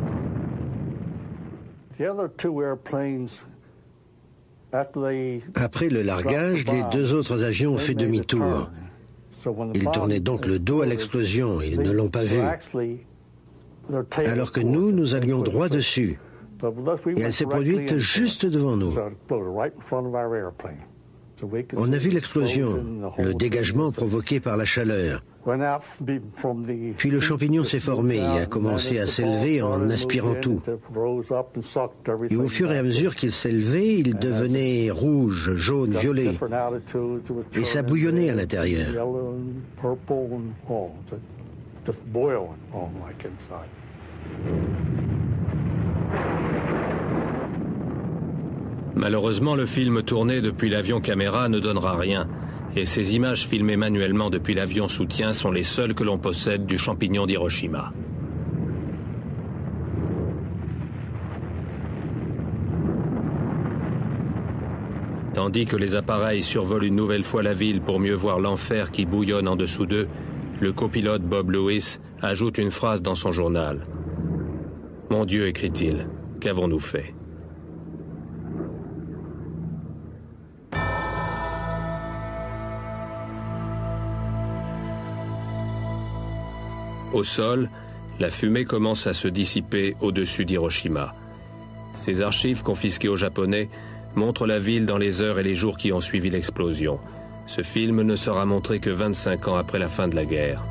Après le largage, les deux autres avions ont fait demi-tour. Ils tournaient donc le dos à l'explosion, ils ne l'ont pas vue. Alors que nous allions droit dessus. Et elle s'est produite juste devant nous. On a vu l'explosion, le dégagement provoqué par la chaleur. Puis le champignon s'est formé et a commencé à s'élever en aspirant tout. Et au fur et à mesure qu'il s'élevait, il devenait rouge, jaune, violet. Et ça bouillonnait à l'intérieur. Malheureusement, le film tourné depuis l'avion caméra ne donnera rien, et ces images filmées manuellement depuis l'avion soutien sont les seules que l'on possède du champignon d'Hiroshima. Tandis que les appareils survolent une nouvelle fois la ville pour mieux voir l'enfer qui bouillonne en dessous d'eux, le copilote Bob Lewis ajoute une phrase dans son journal. « Mon Dieu, écrit-il, qu'avons-nous fait ?» Au sol, la fumée commence à se dissiper au-dessus d'Hiroshima. Ces archives confisquées aux Japonais montrent la ville dans les heures et les jours qui ont suivi l'explosion. Ce film ne sera montré que 25 ans après la fin de la guerre.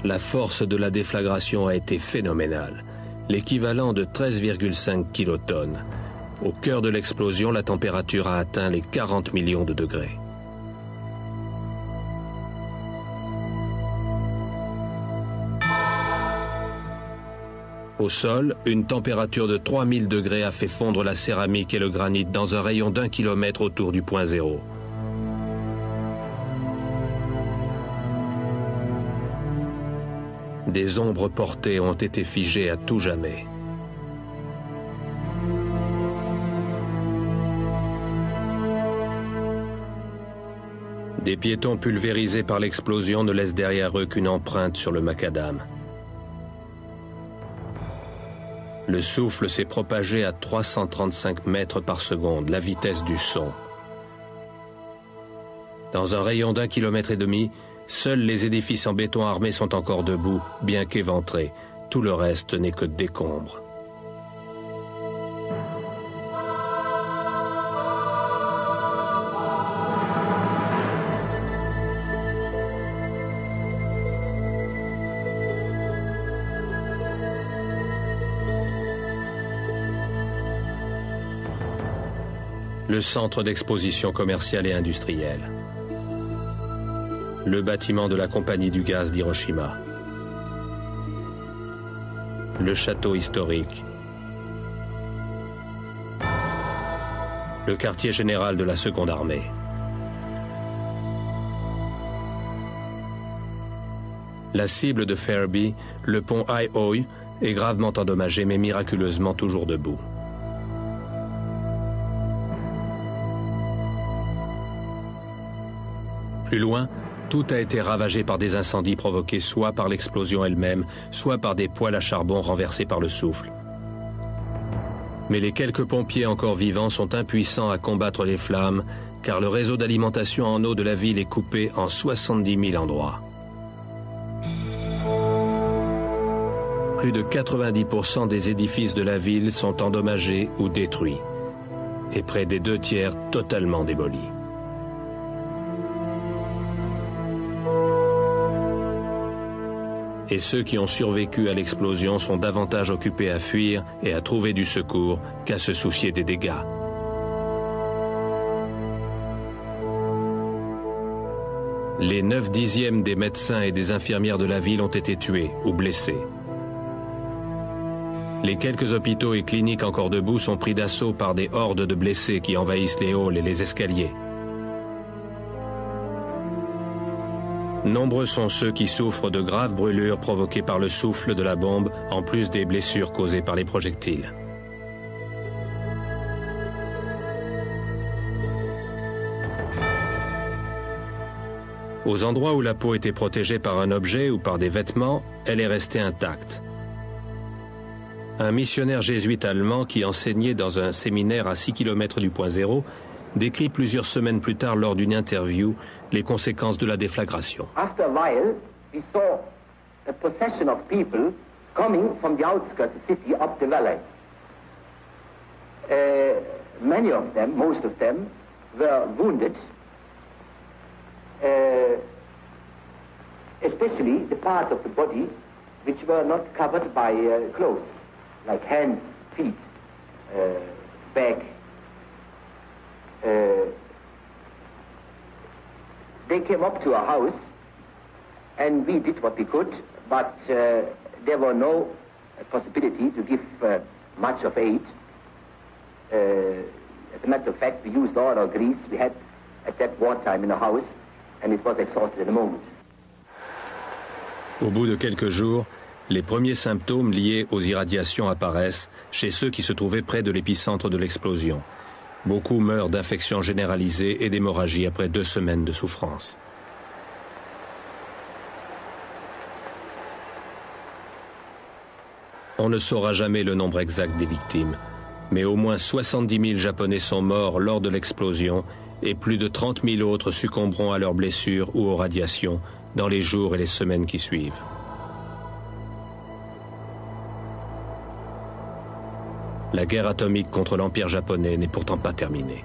La force de la déflagration a été phénoménale, l'équivalent de 13,5 kilotonnes. Au cœur de l'explosion, la température a atteint les 40 millions de degrés. Au sol, une température de 3000 degrés a fait fondre la céramique et le granit dans un rayon d'1 kilomètre autour du point zéro. Des ombres portées ont été figées à tout jamais. Des piétons pulvérisés par l'explosion ne laissent derrière eux qu'une empreinte sur le macadam. Le souffle s'est propagé à 335 mètres par seconde, la vitesse du son. Dans un rayon d'1,5 kilomètre, seuls les édifices en béton armé sont encore debout, bien qu'éventrés. Tout le reste n'est que décombres. Le centre d'exposition commerciale et industrielle. Le bâtiment de la compagnie du gaz d'Hiroshima. Le château historique. Le quartier général de la Seconde Armée. La cible de Fairby, le pont Aioi, est gravement endommagé mais miraculeusement toujours debout. Plus loin, tout a été ravagé par des incendies provoqués soit par l'explosion elle-même, soit par des poêles à charbon renversés par le souffle. Mais les quelques pompiers encore vivants sont impuissants à combattre les flammes, car le réseau d'alimentation en eau de la ville est coupé en 70 000 endroits. Plus de 90% des édifices de la ville sont endommagés ou détruits, et près des 2/3 totalement démolis. Et ceux qui ont survécu à l'explosion sont davantage occupés à fuir et à trouver du secours qu'à se soucier des dégâts. Les 9/10 des médecins et des infirmières de la ville ont été tués ou blessés. Les quelques hôpitaux et cliniques encore debout sont pris d'assaut par des hordes de blessés qui envahissent les halls et les escaliers. Nombreux sont ceux qui souffrent de graves brûlures provoquées par le souffle de la bombe, en plus des blessures causées par les projectiles. Aux endroits où la peau était protégée par un objet ou par des vêtements, elle est restée intacte. Un missionnaire jésuite allemand qui enseignait dans un séminaire à 6 km du point zéro décrit plusieurs semaines plus tard lors d'une interview les conséquences de la déflagration. After a while, we saw a procession of people coming from the outskirts of the city up the valley. Many of them, most of them, were wounded, especially the parts of the body which were not covered by clothes, like hands, feet, back. They came up to our house and we did what we could, but there were no possibility to give much of aid. As a matter of fact, we used all our grease we had at that wartime in the house, and it was exhausted in a moment. Au bout de quelques jours, les premiers symptômes liés aux irradiations apparaissent chez ceux qui se trouvaient près de l'épicentre de l'explosion. Beaucoup meurent d'infections généralisées et d'hémorragie après 2 semaines de souffrance. On ne saura jamais le nombre exact des victimes, mais au moins 70 000 Japonais sont morts lors de l'explosion et plus de 30 000 autres succomberont à leurs blessures ou aux radiations dans les jours et les semaines qui suivent. La guerre atomique contre l'Empire japonais n'est pourtant pas terminée.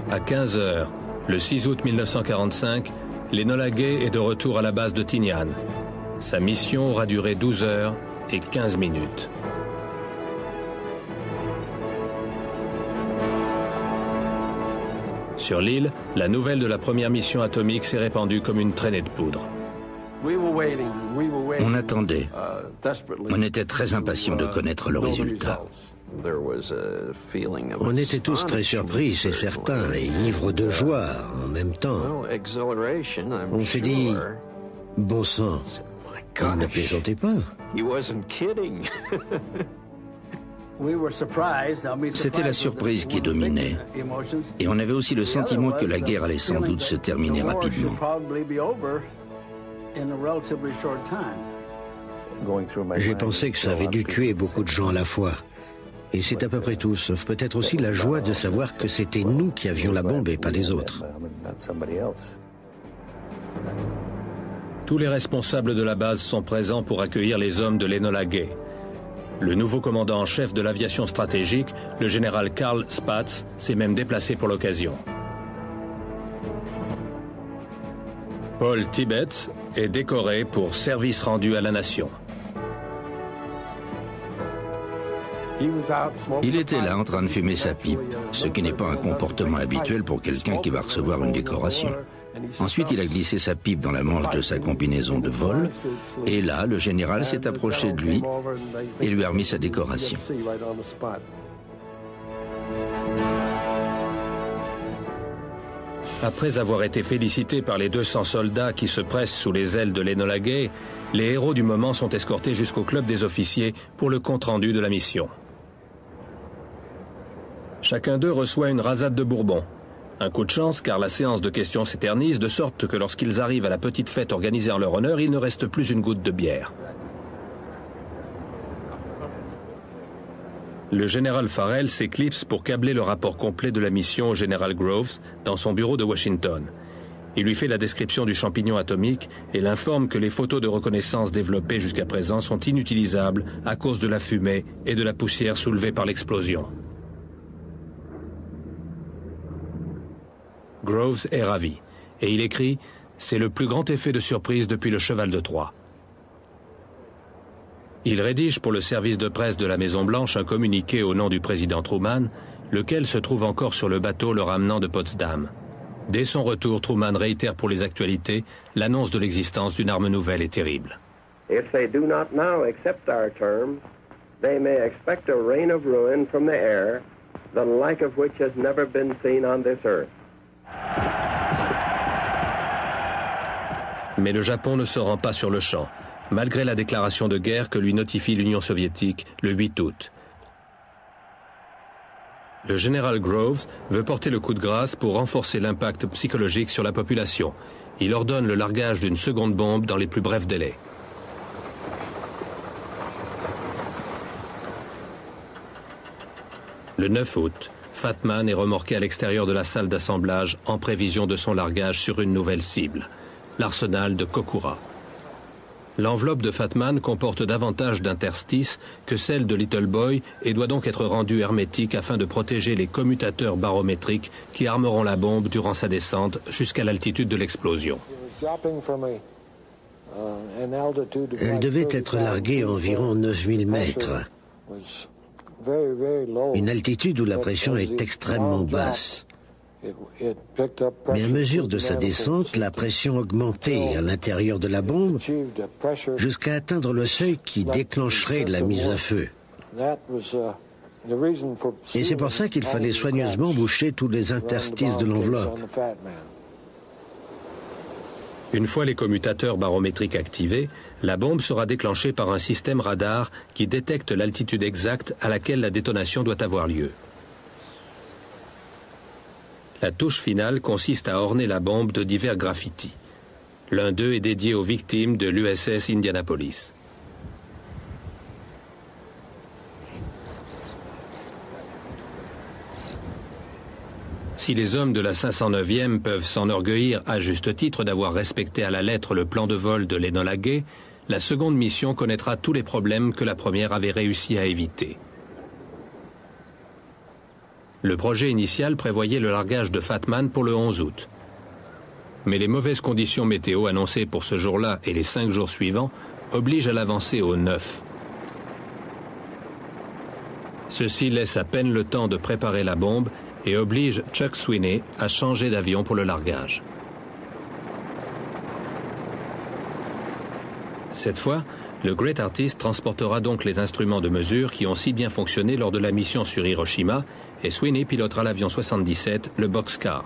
À 15 h, le 6 août 1945, l'Enola Gay est de retour à la base de Tinian. Sa mission aura duré 12 heures et 15 minutes. Sur l'île, la nouvelle de la première mission atomique s'est répandue comme une traînée de poudre. On attendait. On était très impatients de connaître le résultat. On était tous très surpris, c'est certain, et ivres de joie en même temps. On s'est dit, bon sang, il ne plaisantait pas. C'était la surprise qui dominait. Et on avait aussi le sentiment que la guerre allait sans doute se terminer rapidement. J'ai pensé que ça avait dû tuer beaucoup de gens à la fois. Et c'est à peu près tout, sauf peut-être aussi la joie de savoir que c'était nous qui avions la bombe et pas les autres. Tous les responsables de la base sont présents pour accueillir les hommes de l'Enola Gay. Le nouveau commandant en chef de l'aviation stratégique, le général Karl Spaatz, s'est même déplacé pour l'occasion. Paul Tibbets est décoré pour service rendu à la nation. Il était là en train de fumer sa pipe, ce qui n'est pas un comportement habituel pour quelqu'un qui va recevoir une décoration. Ensuite, il a glissé sa pipe dans la manche de sa combinaison de vol, et là, le général s'est approché de lui et lui a remis sa décoration. Après avoir été félicités par les 200 soldats qui se pressent sous les ailes de l'Enola Gay, les héros du moment sont escortés jusqu'au club des officiers pour le compte-rendu de la mission. Chacun d'eux reçoit une rasade de bourbon. Un coup de chance car la séance de questions s'éternise de sorte que lorsqu'ils arrivent à la petite fête organisée en leur honneur, il ne reste plus une goutte de bière. Le général Farrell s'éclipse pour câbler le rapport complet de la mission au général Groves dans son bureau de Washington. Il lui fait la description du champignon atomique et l'informe que les photos de reconnaissance développées jusqu'à présent sont inutilisables à cause de la fumée et de la poussière soulevée par l'explosion. Groves est ravi et il écrit « C'est le plus grand effet de surprise depuis le cheval de Troie ». Il rédige pour le service de presse de la Maison-Blanche un communiqué au nom du président Truman, lequel se trouve encore sur le bateau le ramenant de Potsdam. Dès son retour, Truman réitère pour les actualités l'annonce de l'existence d'une arme nouvelle et terrible. If they do not now accept our terms, they may expect a rain of ruin from the air, the like of which has never been seen on this earth. Mais le Japon ne se rend pas sur le champ, malgré la déclaration de guerre que lui notifie l'Union soviétique le 8 août. Le général Groves veut porter le coup de grâce pour renforcer l'impact psychologique sur la population. Il ordonne le largage d'une seconde bombe dans les plus brefs délais. Le 9 août, Fat Man est remorqué à l'extérieur de la salle d'assemblage en prévision de son largage sur une nouvelle cible, l'arsenal de Kokura. L'enveloppe de Fat Man comporte davantage d'interstices que celle de Little Boy et doit donc être rendue hermétique afin de protéger les commutateurs barométriques qui armeront la bombe durant sa descente jusqu'à l'altitude de l'explosion. Elle devait être larguée à environ 9000 mètres. Une altitude où la pression est extrêmement basse. Mais à mesure de sa descente, la pression augmentait à l'intérieur de la bombe jusqu'à atteindre le seuil qui déclencherait la mise à feu. Et c'est pour ça qu'il fallait soigneusement boucher tous les interstices de l'enveloppe. Une fois les commutateurs barométriques activés, la bombe sera déclenchée par un système radar qui détecte l'altitude exacte à laquelle la détonation doit avoir lieu. La touche finale consiste à orner la bombe de divers graffitis. L'un d'eux est dédié aux victimes de l'USS Indianapolis. Si les hommes de la 509e peuvent s'enorgueillir à juste titre d'avoir respecté à la lettre le plan de vol de l'Enola Gay, la seconde mission connaîtra tous les problèmes que la première avait réussi à éviter. Le projet initial prévoyait le largage de Fat Man pour le 11 août. Mais les mauvaises conditions météo annoncées pour ce jour-là et les 5 jours suivants obligent à l'avancer au 9. Ceci laisse à peine le temps de préparer la bombe et oblige Chuck Sweeney à changer d'avion pour le largage. Cette fois, le Great Artist transportera donc les instruments de mesure qui ont si bien fonctionné lors de la mission sur Hiroshima et Sweeney pilotera l'avion 77, le Boxcar.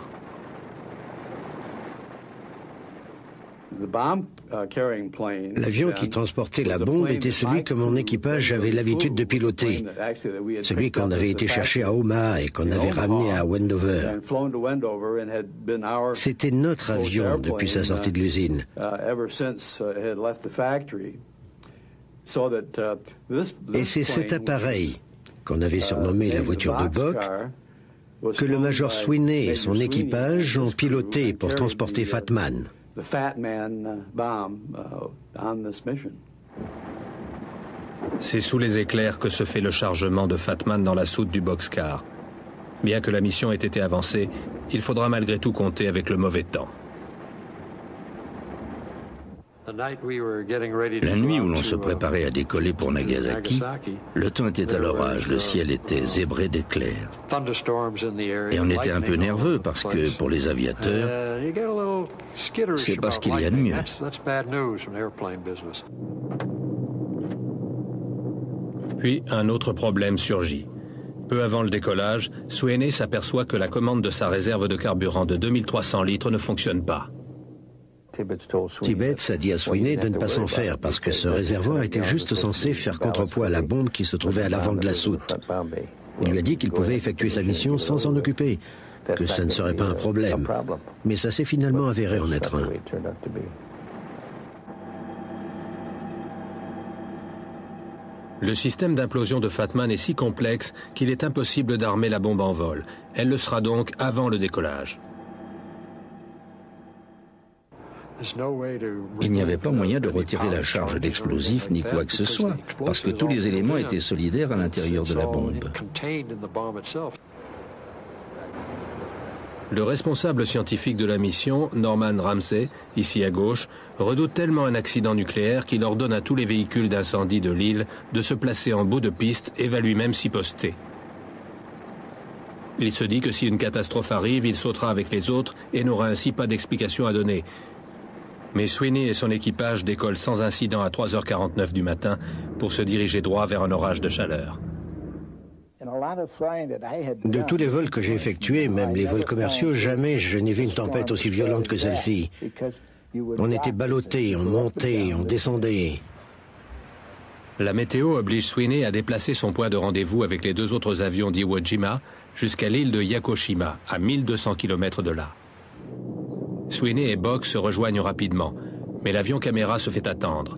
L'avion qui transportait la bombe était celui que mon équipage avait l'habitude de piloter, celui qu'on avait été chercher à Omaha et qu'on avait ramené à Wendover. C'était notre avion depuis sa sortie de l'usine. Et c'est cet appareil, qu'on avait surnommé la voiture de Bock, que le major Sweeney et son équipage ont piloté pour transporter Fat Man. C'est sous les éclairs que se fait le chargement de Fat Man dans la soute du Boxcar. Bien que la mission ait été avancée, il faudra malgré tout compter avec le mauvais temps. La nuit où l'on se préparait à décoller pour Nagasaki, le temps était à l'orage, le ciel était zébré d'éclairs. Et on était un peu nerveux parce que, pour les aviateurs, c'est pas ce qu'il y a de mieux. Puis un autre problème surgit. Peu avant le décollage, Sweeney s'aperçoit que la commande de sa réserve de carburant de 2300 litres ne fonctionne pas. Tibbets a dit à Sweeney de ne pas s'en faire parce que ce réservoir était juste censé faire contrepoids à la bombe qui se trouvait à l'avant de la soute. Il lui a dit qu'il pouvait effectuer sa mission sans s'en occuper, que ça ne serait pas un problème. Mais ça s'est finalement avéré en être un. Le système d'implosion de Fatman est si complexe qu'il est impossible d'armer la bombe en vol. Elle le sera donc avant le décollage. Il n'y avait pas moyen de retirer la charge d'explosif ni quoi que ce soit, parce que tous les éléments étaient solidaires à l'intérieur de la bombe. Le responsable scientifique de la mission, Norman Ramsey, ici à gauche, redoute tellement un accident nucléaire qu'il ordonne à tous les véhicules d'incendie de l'île de se placer en bout de piste et va lui-même s'y poster. Il se dit que si une catastrophe arrive, il sautera avec les autres et n'aura ainsi pas d'explication à donner. Mais Sweeney et son équipage décollent sans incident à 3h49 du matin pour se diriger droit vers un orage de chaleur. De tous les vols que j'ai effectués, même les vols commerciaux, jamais je n'ai vu une tempête aussi violente que celle-ci. On était ballottés, on montait, on descendait. La météo oblige Sweeney à déplacer son point de rendez-vous avec les deux autres avions d'Iwo Jima jusqu'à l'île de Yakushima, à 1200 km de là. Sweeney et Bock se rejoignent rapidement, mais l'avion caméra se fait attendre,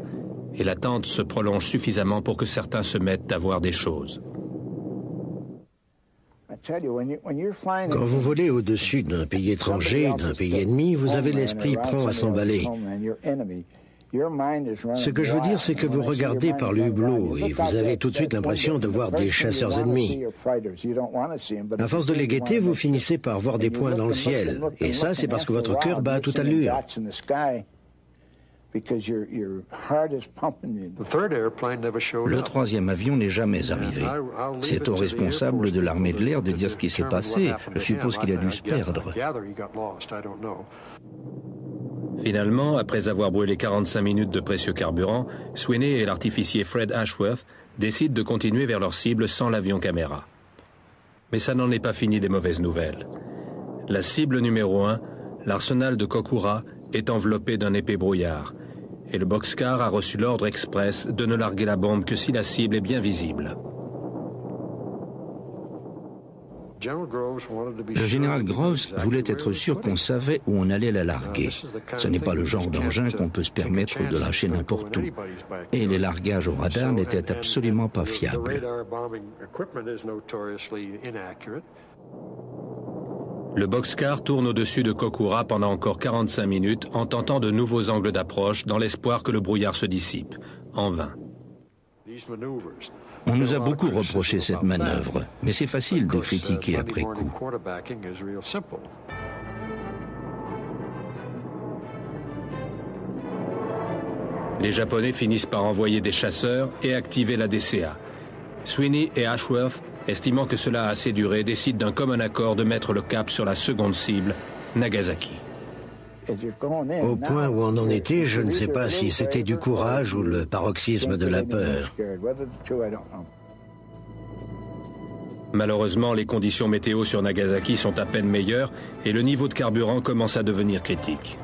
et l'attente se prolonge suffisamment pour que certains se mettent à voir des choses. Quand vous volez au-dessus d'un pays étranger, d'un pays ennemi, vous avez l'esprit prompt à s'emballer. Ce que je veux dire, c'est que vous regardez par le hublot et vous avez tout de suite l'impression de voir des chasseurs ennemis. À force de les guetter, vous finissez par voir des points dans le ciel. Et ça, c'est parce que votre cœur bat à toute allure. Le troisième avion n'est jamais arrivé. C'est au responsable de l'armée de l'air de dire ce qui s'est passé. Je suppose qu'il a dû se perdre. Finalement, après avoir brûlé 45 minutes de précieux carburant, Sweeney et l'artificier Fred Ashworth décident de continuer vers leur cible sans l'avion caméra. Mais ça n'en est pas fini des mauvaises nouvelles. La cible numéro 1, l'arsenal de Kokura, est enveloppé d'un épais brouillard, et le boxcar a reçu l'ordre express de ne larguer la bombe que si la cible est bien visible. Le général Groves voulait être sûr qu'on savait où on allait la larguer. Ce n'est pas le genre d'engin qu'on peut se permettre de lâcher n'importe où. Et les largages au radar n'étaient absolument pas fiables. Le boxcar tourne au-dessus de Kokura pendant encore 45 minutes en tentant de nouveaux angles d'approche dans l'espoir que le brouillard se dissipe. En vain. On nous a beaucoup reproché cette manœuvre, mais c'est facile de critiquer après coup. Les Japonais finissent par envoyer des chasseurs et activer la DCA. Sweeney et Ashworth, estimant que cela a assez duré, décident d'un commun accord de mettre le cap sur la seconde cible, Nagasaki. Au point où on en était, je ne sais pas si c'était du courage ou le paroxysme de la peur. Malheureusement, les conditions météo sur Nagasaki sont à peine meilleures et le niveau de carburant commence à devenir critique.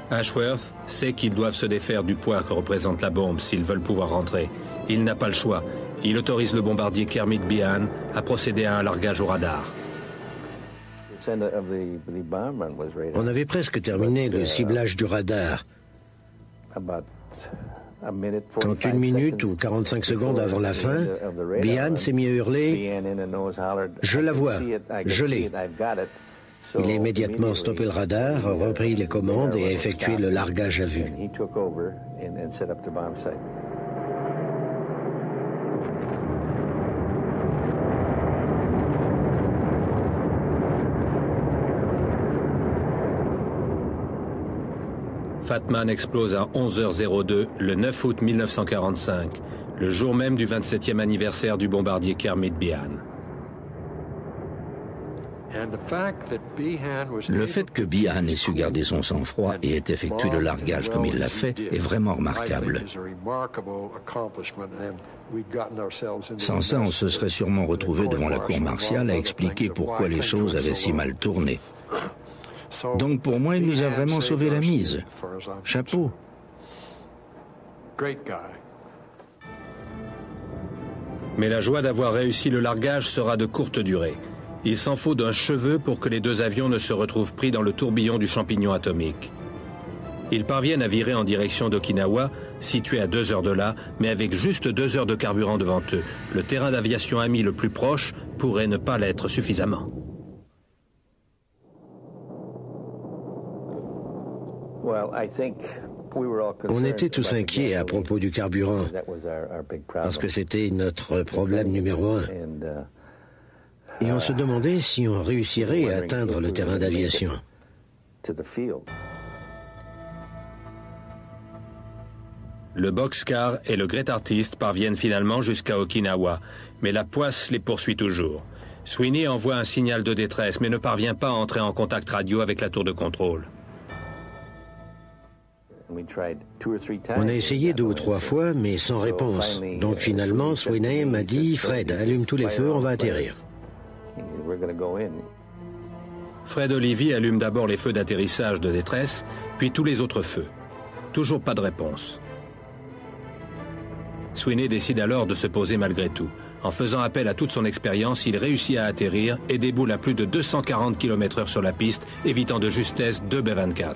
Ashworth sait qu'ils doivent se défaire du poids que représente la bombe s'ils veulent pouvoir rentrer. Il n'a pas le choix. Il autorise le bombardier Kermit Behan à procéder à un largage au radar. On avait presque terminé le ciblage du radar. Quand 1 minute ou 45 secondes avant la fin, Behan s'est mis à hurler « Je la vois, je l'ai ». Il a immédiatement stoppé le radar, repris les commandes et a effectué le largage à vue. Fat Man explose à 11h02 le 9 août 1945, le jour même du 27e anniversaire du bombardier Kermit Behan. Le fait que Behan ait su garder son sang-froid et ait effectué le largage comme il l'a fait est vraiment remarquable. Sans ça, on se serait sûrement retrouvé devant la cour martiale à expliquer pourquoi les choses avaient si mal tourné. Donc pour moi, il nous a vraiment sauvé la mise. Chapeau. Mais la joie d'avoir réussi le largage sera de courte durée. Il s'en faut d'un cheveu pour que les deux avions ne se retrouvent pris dans le tourbillon du champignon atomique. Ils parviennent à virer en direction d'Okinawa, situé à 2 heures de là, mais avec juste 2 heures de carburant devant eux. Le terrain d'aviation ami le plus proche pourrait ne pas l'être suffisamment. On était tous inquiets à propos du carburant, parce que c'était notre problème numéro 1. Et on se demandait si on réussirait à atteindre le terrain d'aviation. Le boxcar et le Great Artist parviennent finalement jusqu'à Okinawa, mais la poisse les poursuit toujours. Sweeney envoie un signal de détresse, mais ne parvient pas à entrer en contact radio avec la tour de contrôle. On a essayé 2 ou 3 fois, mais sans réponse. Donc finalement, Sweeney m'a dit « Fred, allume tous les feux, on va atterrir ». Fred Olivi allume d'abord les feux d'atterrissage de détresse, puis tous les autres feux. Toujours pas de réponse. Sweeney décide alors de se poser malgré tout. En faisant appel à toute son expérience, il réussit à atterrir et déboule à plus de 240 km/h sur la piste, évitant de justesse 2 B-24.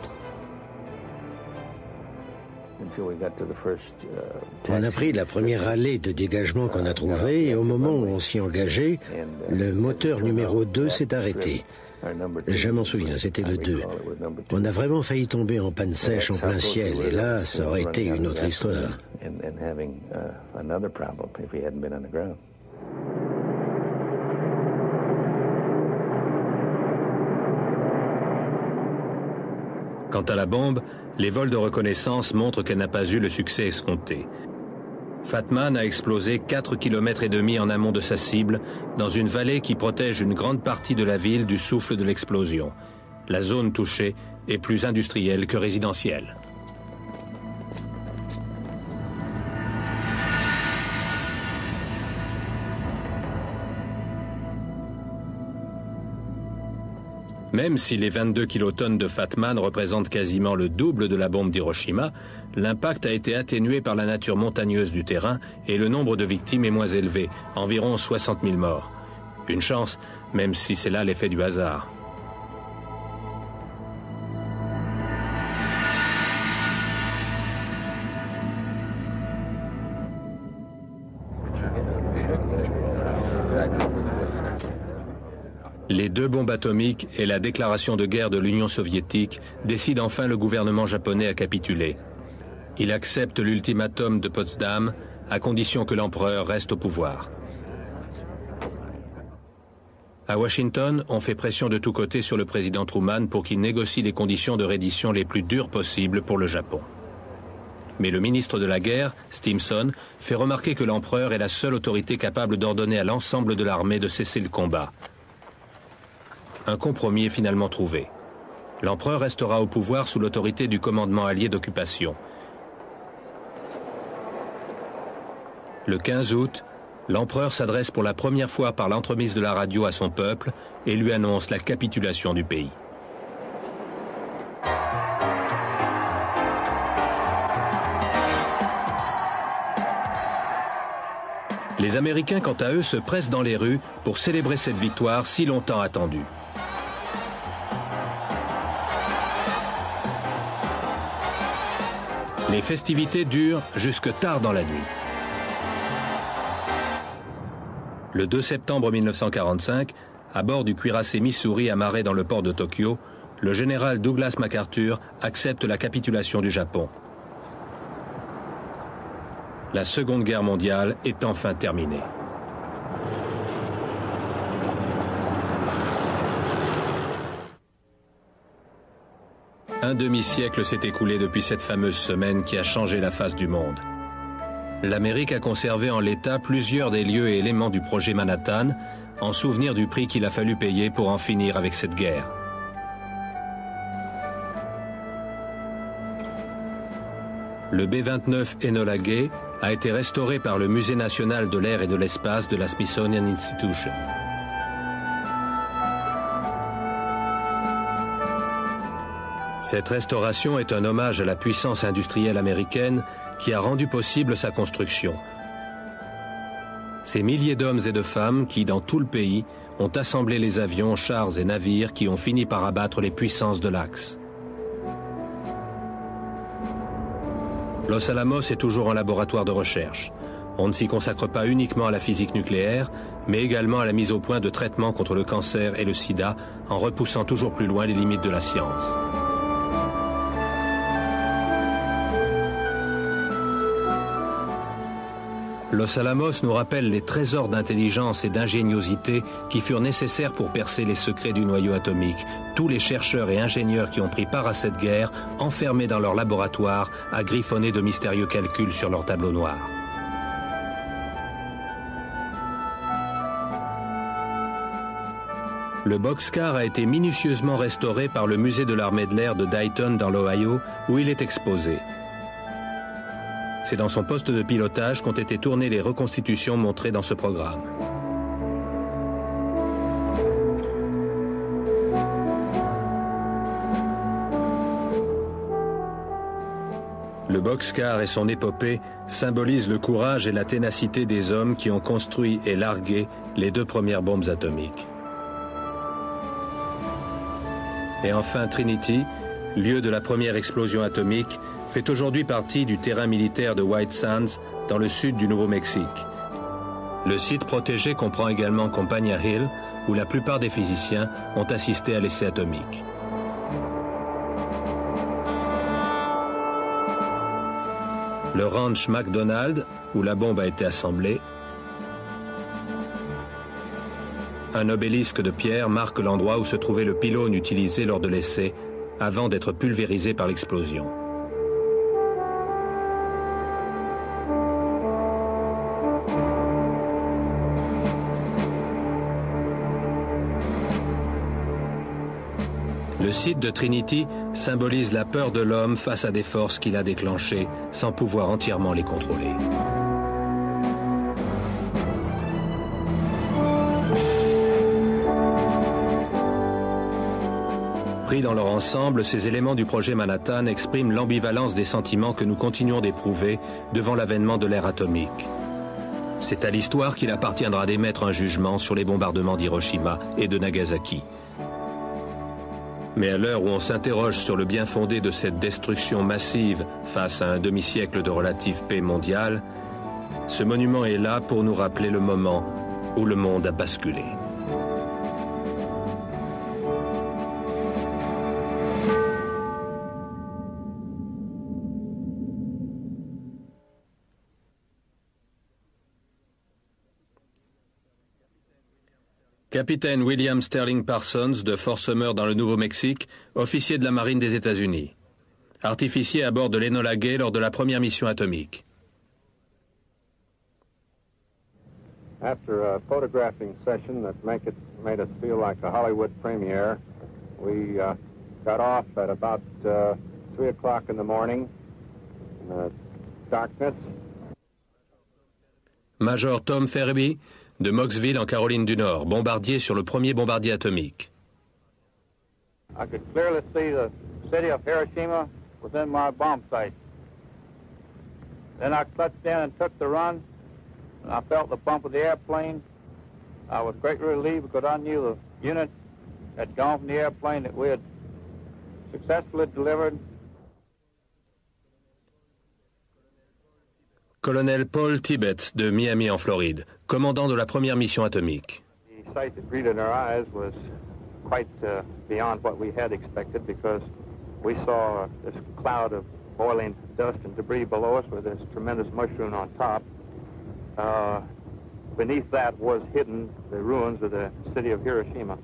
On a pris la première allée de dégagement qu'on a trouvée et au moment où on s'y engageait, le moteur numéro 2 s'est arrêté. Je m'en souviens, c'était le 2. On a vraiment failli tomber en panne sèche en plein ciel et là, ça aurait été une autre histoire. Quant à la bombe, les vols de reconnaissance montrent qu'elle n'a pas eu le succès escompté. Fat Man a explosé 4,5 km en amont de sa cible, dans une vallée qui protège une grande partie de la ville du souffle de l'explosion. La zone touchée est plus industrielle que résidentielle. Même si les 22 kilotonnes de Fat Man représentent quasiment le double de la bombe d'Hiroshima, l'impact a été atténué par la nature montagneuse du terrain et le nombre de victimes est moins élevé, environ 60 000 morts. Une chance, même si c'est là l'effet du hasard. Les 2 bombes atomiques et la déclaration de guerre de l'Union soviétique décident enfin le gouvernement japonais à capituler. Il accepte l'ultimatum de Potsdam à condition que l'empereur reste au pouvoir. À Washington, on fait pression de tous côtés sur le président Truman pour qu'il négocie les conditions de reddition les plus dures possibles pour le Japon. Mais le ministre de la guerre, Stimson, fait remarquer que l'empereur est la seule autorité capable d'ordonner à l'ensemble de l'armée de cesser le combat. Un compromis est finalement trouvé. L'empereur restera au pouvoir sous l'autorité du commandement allié d'occupation. Le 15 août, l'empereur s'adresse pour la première fois par l'entremise de la radio à son peuple et lui annonce la capitulation du pays. Les Américains, quant à eux, se pressent dans les rues pour célébrer cette victoire si longtemps attendue. Les festivités durent jusque tard dans la nuit. Le 2 septembre 1945, à bord du cuirassé Missouri amarré dans le port de Tokyo, le général Douglas MacArthur accepte la capitulation du Japon. La Seconde Guerre mondiale est enfin terminée. Un demi-siècle s'est écoulé depuis cette fameuse semaine qui a changé la face du monde. L'Amérique a conservé en l'état plusieurs des lieux et éléments du projet Manhattan, en souvenir du prix qu'il a fallu payer pour en finir avec cette guerre. Le B-29 Enola Gay a été restauré par le Musée national de l'air et de l'espace de la Smithsonian Institution. Cette restauration est un hommage à la puissance industrielle américaine qui a rendu possible sa construction. Ces milliers d'hommes et de femmes qui, dans tout le pays, ont assemblé les avions, chars et navires qui ont fini par abattre les puissances de l'Axe. Los Alamos est toujours un laboratoire de recherche. On ne s'y consacre pas uniquement à la physique nucléaire, mais également à la mise au point de traitements contre le cancer et le sida, en repoussant toujours plus loin les limites de la science. Los Alamos nous rappelle les trésors d'intelligence et d'ingéniosité qui furent nécessaires pour percer les secrets du noyau atomique. Tous les chercheurs et ingénieurs qui ont pris part à cette guerre, enfermés dans leur laboratoire, à griffonner de mystérieux calculs sur leur tableau noir. Le boxcar a été minutieusement restauré par le musée de l'armée de l'air de Dayton dans l'Ohio, où il est exposé. C'est dans son poste de pilotage qu'ont été tournées les reconstitutions montrées dans ce programme. Le boxcar et son épopée symbolisent le courage et la ténacité des hommes qui ont construit et largué les 2 premières bombes atomiques. Et enfin Trinity, lieu de la première explosion atomique, fait aujourd'hui partie du terrain militaire de White Sands, dans le sud du Nouveau-Mexique. Le site protégé comprend également Compania Hill, où la plupart des physiciens ont assisté à l'essai atomique. Le ranch McDonald, où la bombe a été assemblée. Un obélisque de pierre marque l'endroit où se trouvait le pylône utilisé lors de l'essai, avant d'être pulvérisé par l'explosion. Le site de Trinity symbolise la peur de l'homme face à des forces qu'il a déclenchées sans pouvoir entièrement les contrôler. Pris dans leur ensemble, ces éléments du projet Manhattan expriment l'ambivalence des sentiments que nous continuons d'éprouver devant l'avènement de l'ère atomique. C'est à l'histoire qu'il appartiendra d'émettre un jugement sur les bombardements d'Hiroshima et de Nagasaki. Mais à l'heure où on s'interroge sur le bien fondé de cette destruction massive face à un demi-siècle de relative paix mondiale, ce monument est là pour nous rappeler le moment où le monde a basculé. Capitaine William Sterling Parsons de Fort Summer dans le Nouveau-Mexique, officier de la marine des États-Unis. Artificier à bord de l'Enola Gay lors de la première mission atomique. After a photographing session that made us feel like a Hollywood premiere, we got off at about 3 o'clock in the morning in the darkness. Major Tom Ferby de Mocksville en Caroline du Nord, bombardier sur le premier bombardier atomique. I could clearly see the city of Hiroshima within my bomb sight. Then I clutched in and took the run, and I felt the bump of the airplane. I was greatly relieved because I knew the unit had gone from the airplane that we had successfully delivered. Colonel Paul Tibbets de Miami en Floride, commandant de la première mission atomique. The sight that greeted our eyes was quite beyond what we had expected because we saw this cloud of boiling dust and debris below us with this tremendous mushroom on top. Beneath that was hidden the ruins of the city of Hiroshima.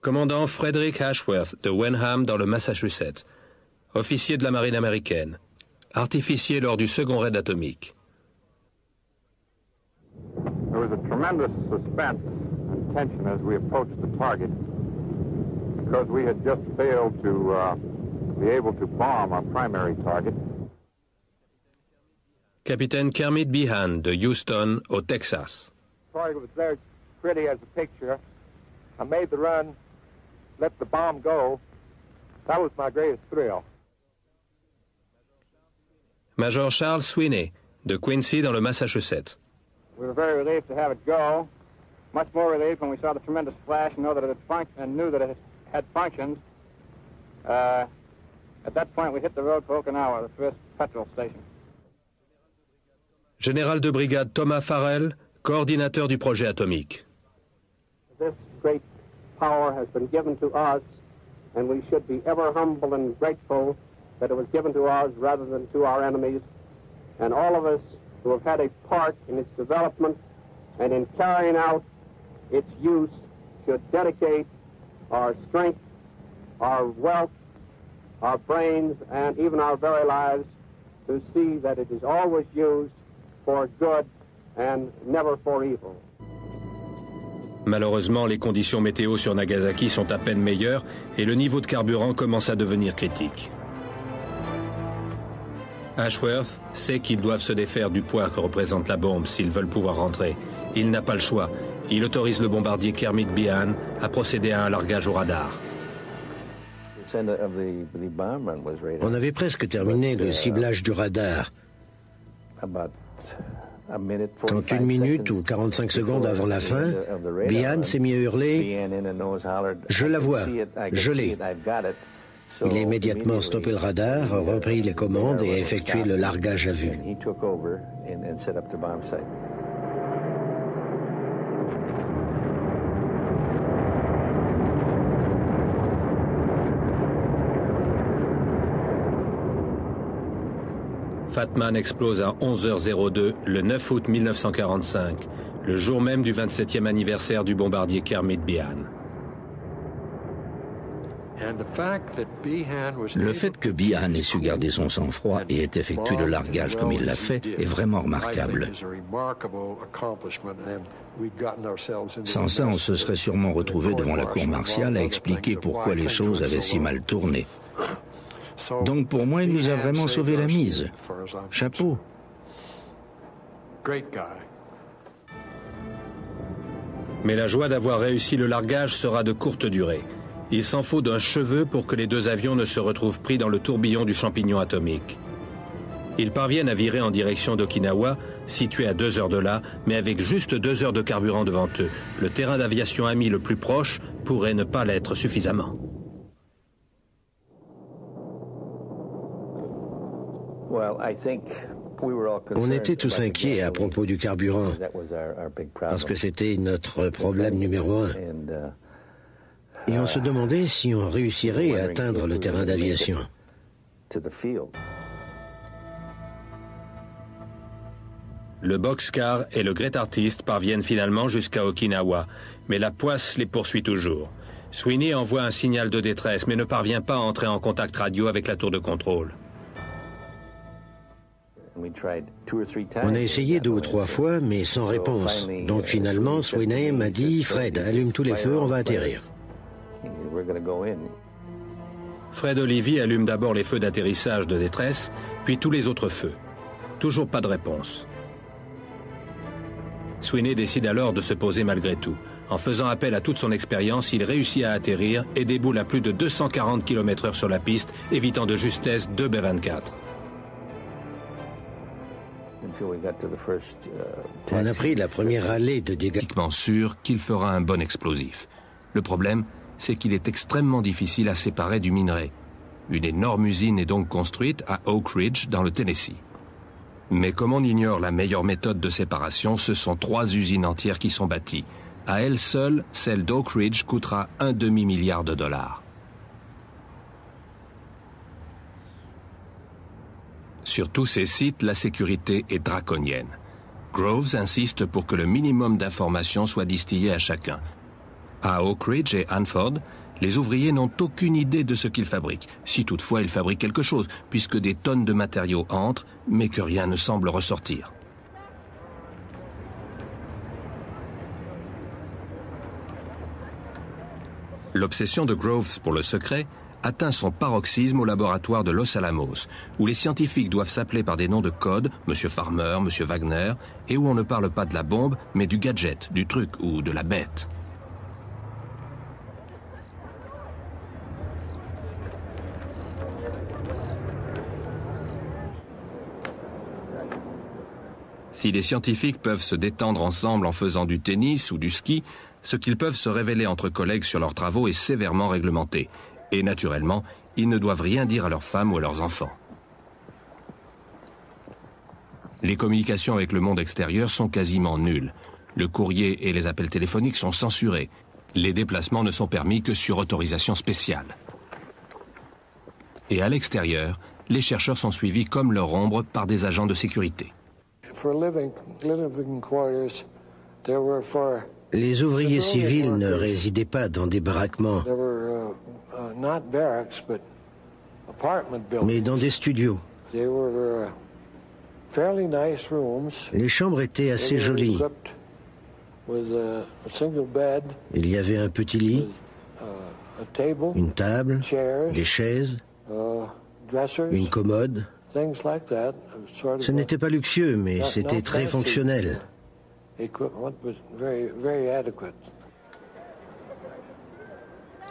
Commandant Frederick Ashworth de Wenham dans le Massachusetts, officier de la marine américaine, artificier lors du second raid atomique. There was a tremendous suspense and tension as we approached the target because we had just failed to be able to bomb our primary target. Capitaine Kermit Behan de Houston au Texas. The target was very pretty as a picture. I made the run, let the bomb go. That was my greatest thrill. Major Charles Sweeney de Quincy dans le Massachusetts. We were very relieved to have it go. Much more relieved when we saw the tremendous flash and knew that it had functioned. At that point, we hit the road for Okinawa, the first petrol station. Général de brigade Thomas Farrell, coordinateur du projet atomique. This great power has been given to us, and we should be ever humble and grateful that it was given to us rather than to our enemies. And all of us who have had a part in its development and in carrying out its use should dedicate our strength, our wealth, our brains, and even our very lives to see that it is always used for good and never for evil. Malheureusement, les conditions météo sur Nagasaki sont à peine meilleures et le niveau de carburant commence à devenir critique. Ashworth sait qu'ils doivent se défaire du poids que représente la bombe s'ils veulent pouvoir rentrer. Il n'a pas le choix. Il autorise le bombardier Kermit Behan à procéder à un largage au radar. On avait presque terminé le ciblage du radar. Quand 1 minute ou 45 secondes avant la fin, Behan s'est mis à hurler « Je la vois, je l'ai ». Il a immédiatement stoppé le radar, repris les commandes et a effectué le largage à vue. Fat Man explose à 11h02 le 9 août 1945, le jour même du 27e anniversaire du bombardier Kermit Behan. Le fait que Behan ait su garder son sang-froid et ait effectué le largage comme il l'a fait est vraiment remarquable. Sans ça, on se serait sûrement retrouvé devant la cour martiale à expliquer pourquoi les choses avaient si mal tourné. Donc pour moi, il nous a vraiment sauvé la mise. Chapeau. Mais la joie d'avoir réussi le largage sera de courte durée. Il s'en faut d'un cheveu pour que les deux avions ne se retrouvent pris dans le tourbillon du champignon atomique. Ils parviennent à virer en direction d'Okinawa, situé à 2 heures de là, mais avec juste 2 heures de carburant devant eux. Le terrain d'aviation ami le plus proche pourrait ne pas l'être suffisamment. On était tous inquiets à propos du carburant, parce que c'était notre problème numéro 1. Et on se demandait si on réussirait à atteindre le terrain d'aviation. Le boxcar et le Great Artist parviennent finalement jusqu'à Okinawa, mais la poisse les poursuit toujours. Sweeney envoie un signal de détresse, mais ne parvient pas à entrer en contact radio avec la tour de contrôle. On a essayé 2 ou 3 fois, mais sans réponse. Donc finalement, Sweeney m'a dit « Fred, allume tous les feux, on va atterrir ». Fred Olivi allume d'abord les feux d'atterrissage de détresse, puis tous les autres feux. Toujours pas de réponse. Sweeney décide alors de se poser malgré tout. En faisant appel à toute son expérience, il réussit à atterrir et déboule à plus de 240 km/h sur la piste, évitant de justesse 2 B-24. On a pris la première allée de dégâts. Sûr qu'il fera un bon explosif. Le problème, c'est qu'il est extrêmement difficile à séparer du minerai. Une énorme usine est donc construite à Oak Ridge, dans le Tennessee. Mais comme on ignore la meilleure méthode de séparation, ce sont 3 usines entières qui sont bâties. À elle seule, celle d'Oak Ridge coûtera $1 demi-milliard. Sur tous ces sites, la sécurité est draconienne. Groves insiste pour que le minimum d'informations soit distillé à chacun. À Oak Ridge et Hanford, les ouvriers n'ont aucune idée de ce qu'ils fabriquent, si toutefois ils fabriquent quelque chose, puisque des tonnes de matériaux entrent, mais que rien ne semble ressortir. L'obsession de Groves pour le secret atteint son paroxysme au laboratoire de Los Alamos, où les scientifiques doivent s'appeler par des noms de code, M. Farmer, M. Wagner, et où on ne parle pas de la bombe, mais du gadget, du truc ou de la bête. Si les scientifiques peuvent se détendre ensemble en faisant du tennis ou du ski, ce qu'ils peuvent se révéler entre collègues sur leurs travaux est sévèrement réglementé. Et naturellement, ils ne doivent rien dire à leurs femmes ou à leurs enfants. Les communications avec le monde extérieur sont quasiment nulles. Le courrier et les appels téléphoniques sont censurés. Les déplacements ne sont permis que sur autorisation spéciale. Et à l'extérieur, les chercheurs sont suivis comme leur ombre par des agents de sécurité. Les ouvriers civils ne résidaient pas dans des baraquements, mais dans des studios. Les chambres étaient assez jolies. Il y avait un petit lit, une table, des chaises, une commode. Ce n'était pas luxueux, mais c'était très fonctionnel.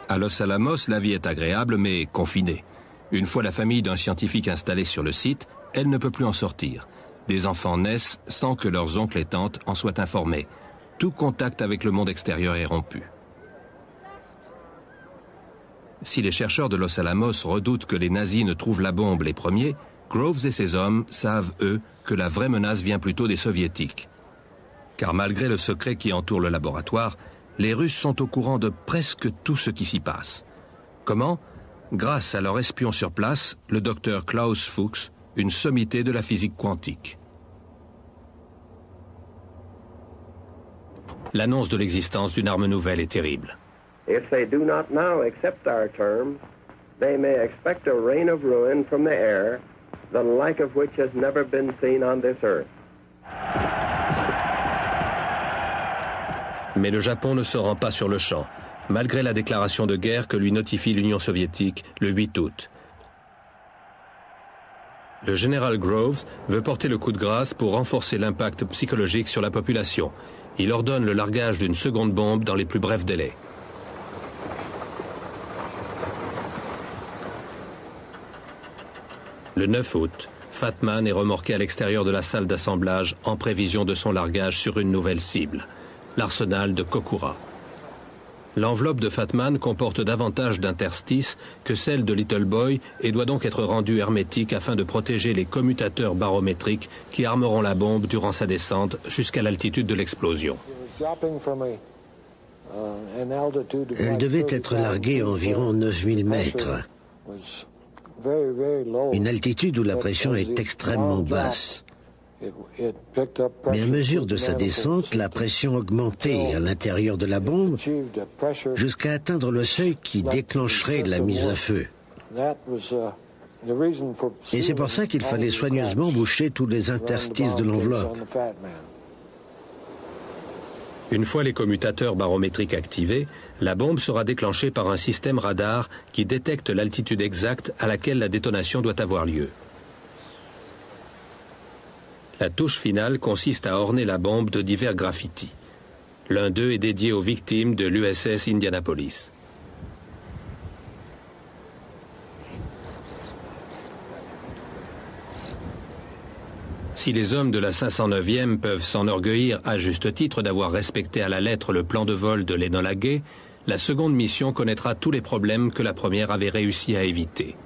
À Los Alamos, la vie est agréable mais confinée. Une fois la famille d'un scientifique installée sur le site, elle ne peut plus en sortir. Des enfants naissent sans que leurs oncles et tantes en soient informés. Tout contact avec le monde extérieur est rompu. Si les chercheurs de Los Alamos redoutent que les nazis ne trouvent la bombe les premiers, Groves et ses hommes savent, eux, que la vraie menace vient plutôt des soviétiques. Car malgré le secret qui entoure le laboratoire, les Russes sont au courant de presque tout ce qui s'y passe. Comment? Grâce à leur espion sur place, le docteur Klaus Fuchs, une sommité de la physique quantique. L'annonce de l'existence d'une arme nouvelle est terrible. If they do not now accept our terms, they may expect a rain of ruin from the air, the like of which has never been seen on this earth. Mais le Japon ne se rend pas sur le champ, malgré la déclaration de guerre que lui notifie l'Union soviétique le 8 août. Le général Groves veut porter le coup de grâce pour renforcer l'impact psychologique sur la population. Il ordonne le largage d'une seconde bombe dans les plus brefs délais. Le 9 août, Fat Man est remorqué à l'extérieur de la salle d'assemblage en prévision de son largage sur une nouvelle cible, l'arsenal de Kokura. L'enveloppe de Fat Man comporte davantage d'interstices que celle de Little Boy et doit donc être rendue hermétique afin de protéger les commutateurs barométriques qui armeront la bombe durant sa descente jusqu'à l'altitude de l'explosion. Elle devait être larguée à environ 9000 mètres. Une altitude où la pression est extrêmement basse. Mais à mesure de sa descente, la pression augmentait à l'intérieur de la bombe jusqu'à atteindre le seuil qui déclencherait la mise à feu. Et c'est pour ça qu'il fallait soigneusement boucher tous les interstices de l'enveloppe. Une fois les commutateurs barométriques activés, la bombe sera déclenchée par un système radar qui détecte l'altitude exacte à laquelle la détonation doit avoir lieu. La touche finale consiste à orner la bombe de divers graffitis. L'un d'eux est dédié aux victimes de l'USS Indianapolis. Si les hommes de la 509e peuvent s'enorgueillir à juste titre d'avoir respecté à la lettre le plan de vol de l'Enola Gay, la seconde mission connaîtra tous les problèmes que la première avait réussi à éviter.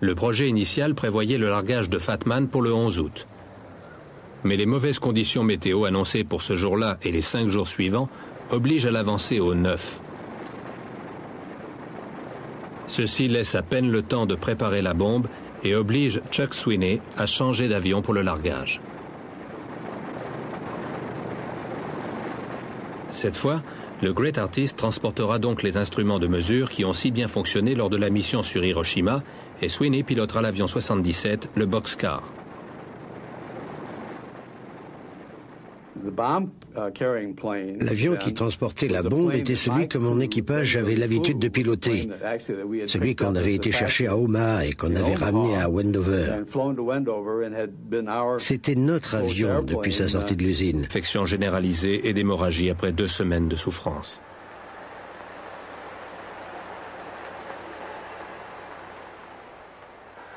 Le projet initial prévoyait le largage de Fat Man pour le 11 août. Mais les mauvaises conditions météo annoncées pour ce jour-là et les 5 jours suivants obligent à l'avancer au 9. Ceci laisse à peine le temps de préparer la bombe et oblige Chuck Sweeney à changer d'avion pour le largage. Cette fois, le Great Artist transportera donc les instruments de mesure qui ont si bien fonctionné lors de la mission sur Hiroshima, et Sweeney pilotera l'avion 77, le Boxcar. L'avion qui transportait la bombe était celui que mon équipage avait l'habitude de piloter, celui qu'on avait été chercher à Omaha et qu'on avait ramené à Wendover. C'était notre avion depuis sa sortie de l'usine. Infection généralisée et d'hémorragie après 2 semaines de souffrance.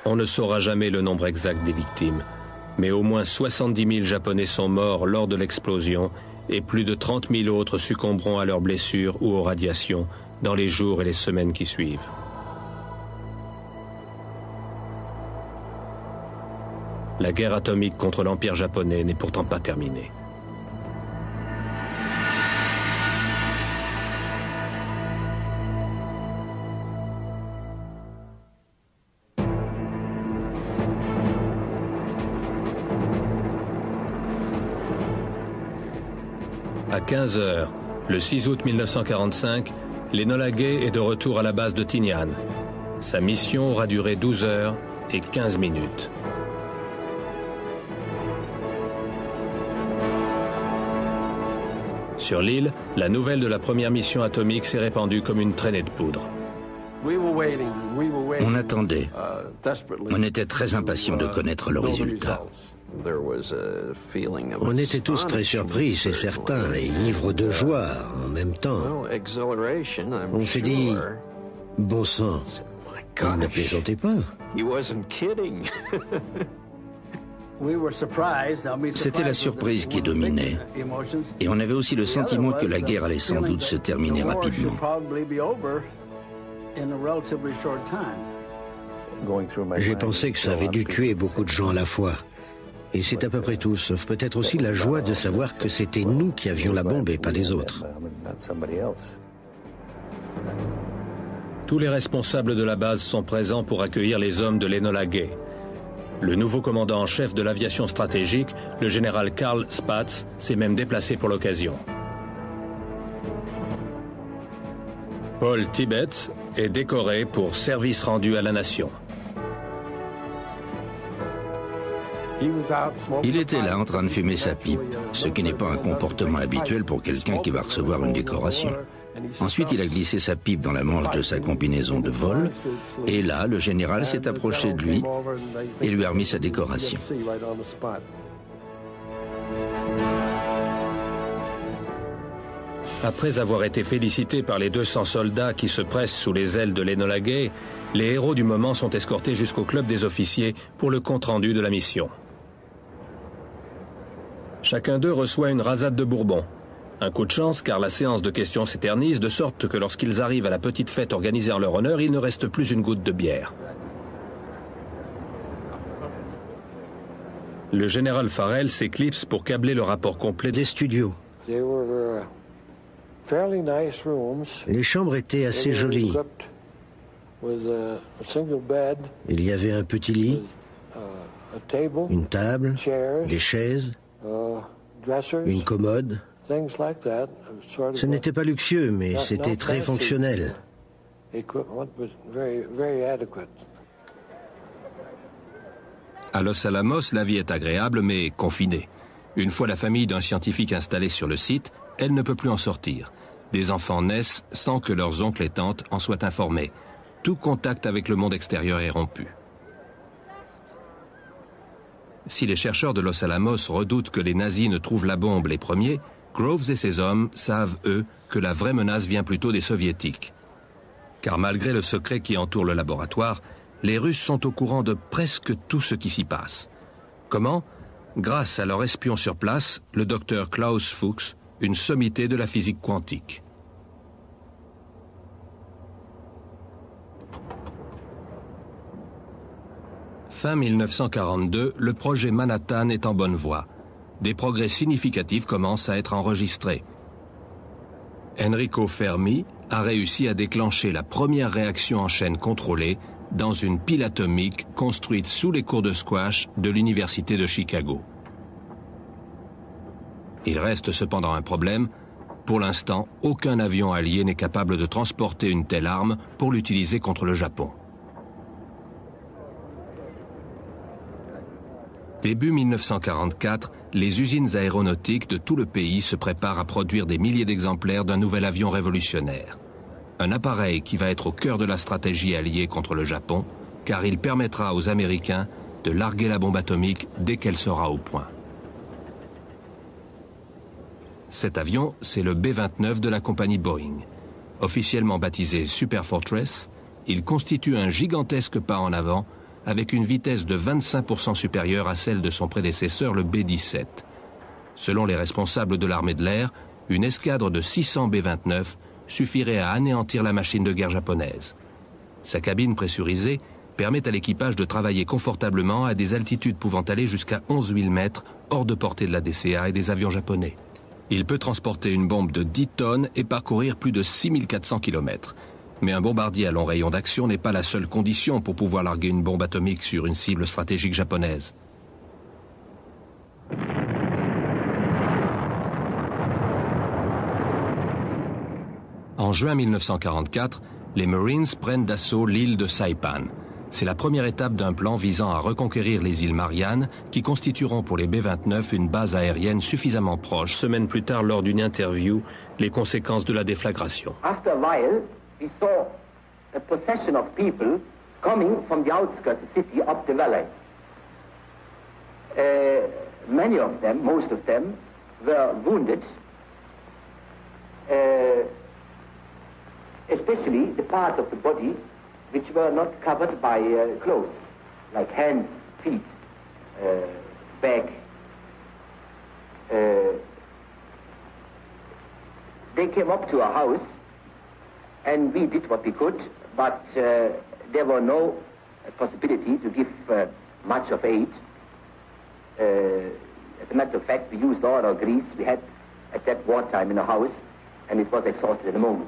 On ne saura jamais le nombre exact des victimes, mais au moins 70 000 Japonais sont morts lors de l'explosion et plus de 30 000 autres succomberont à leurs blessures ou aux radiations dans les jours et les semaines qui suivent. La guerre atomique contre l'Empire japonais n'est pourtant pas terminée. À 15 h, le 6 août 1945, l'Enola Gay est de retour à la base de Tinian. Sa mission aura duré 12 heures et 15 minutes. Sur l'île, la nouvelle de la première mission atomique s'est répandue comme une traînée de poudre. On attendait. On était très impatients de connaître le résultat. On était tous très surpris, c'est certain, et ivres de joie en même temps. On s'est dit, bon sang, il ne plaisantait pas. C'était la surprise qui dominait. Et on avait aussi le sentiment que la guerre allait sans doute se terminer rapidement. J'ai pensé que ça avait dû tuer beaucoup de gens à la fois. Et c'est à peu près tout, sauf peut-être aussi la joie de savoir que c'était nous qui avions la bombe et pas les autres. Tous les responsables de la base sont présents pour accueillir les hommes de l'Enola Gay. Le nouveau commandant en chef de l'aviation stratégique, le général Karl Spaatz, s'est même déplacé pour l'occasion. Paul Tibbets est décoré pour service rendu à la nation. Il était là en train de fumer sa pipe, ce qui n'est pas un comportement habituel pour quelqu'un qui va recevoir une décoration. Ensuite, il a glissé sa pipe dans la manche de sa combinaison de vol, et là, le général s'est approché de lui et lui a remis sa décoration. Après avoir été félicités par les 200 soldats qui se pressent sous les ailes de l'Enola Gay, les héros du moment sont escortés jusqu'au club des officiers pour le compte-rendu de la mission. Chacun d'eux reçoit une rasade de bourbon. Un coup de chance car la séance de questions s'éternise de sorte que lorsqu'ils arrivent à la petite fête organisée en leur honneur, il ne reste plus une goutte de bière. Le général Farrell s'éclipse pour câbler le rapport complet des studios. Les chambres étaient assez jolies. Il y avait un petit lit, une table, des chaises, une commode. Ce n'était pas luxueux, mais c'était très fonctionnel. À Los Alamos, la vie est agréable, mais confinée. Une fois la famille d'un scientifique installée sur le site, elle ne peut plus en sortir. Des enfants naissent sans que leurs oncles et tantes en soient informés. Tout contact avec le monde extérieur est rompu. Si les chercheurs de Los Alamos redoutent que les nazis ne trouvent la bombe les premiers, Groves et ses hommes savent, eux, que la vraie menace vient plutôt des soviétiques. Car malgré le secret qui entoure le laboratoire, les Russes sont au courant de presque tout ce qui s'y passe. Comment ? Grâce à leur espion sur place, le docteur Klaus Fuchs, une sommité de la physique quantique. Fin 1942, le projet Manhattan est en bonne voie. Des progrès significatifs commencent à être enregistrés. Enrico Fermi a réussi à déclencher la première réaction en chaîne contrôlée dans une pile atomique construite sous les cours de squash de l'Université de Chicago. Il reste cependant un problème, Pour l'instant, aucun avion allié n'est capable de transporter une telle arme pour l'utiliser contre le Japon. Début 1944, les usines aéronautiques de tout le pays se préparent à produire des milliers d'exemplaires d'un nouvel avion révolutionnaire. Un appareil qui va être au cœur de la stratégie alliée contre le Japon, car il permettra aux Américains de larguer la bombe atomique dès qu'elle sera au point. Cet avion, c'est le B-29 de la compagnie Boeing. Officiellement baptisé Super Fortress, il constitue un gigantesque pas en avant avec une vitesse de 25% supérieure à celle de son prédécesseur, le B-17. Selon les responsables de l'armée de l'air, une escadre de 600 B-29 suffirait à anéantir la machine de guerre japonaise. Sa cabine pressurisée permet à l'équipage de travailler confortablement à des altitudes pouvant aller jusqu'à 11 000 mètres hors de portée de la DCA et des avions japonais. Il peut transporter une bombe de 10 tonnes et parcourir plus de 6400 km. Mais un bombardier à long rayon d'action n'est pas la seule condition pour pouvoir larguer une bombe atomique sur une cible stratégique japonaise. En juin 1944, les Marines prennent d'assaut l'île de Saipan. C'est la première étape d'un plan visant à reconquérir les îles Mariannes qui constitueront pour les B-29 une base aérienne suffisamment proche. Semaines plus tard, lors d'une interview, les conséquences de la déflagration. After a while, we saw a procession of people coming from the outskirts of the city up the valley. Many of them, most of them, were wounded, especially the parts of the body which were not covered by clothes, like hands, feet, back. They came up to our house, and we did what we could, but there were no possibility to give much of aid. As a matter of fact, we used all our grease we had at that wartime in the house, and it was exhausted in a moment.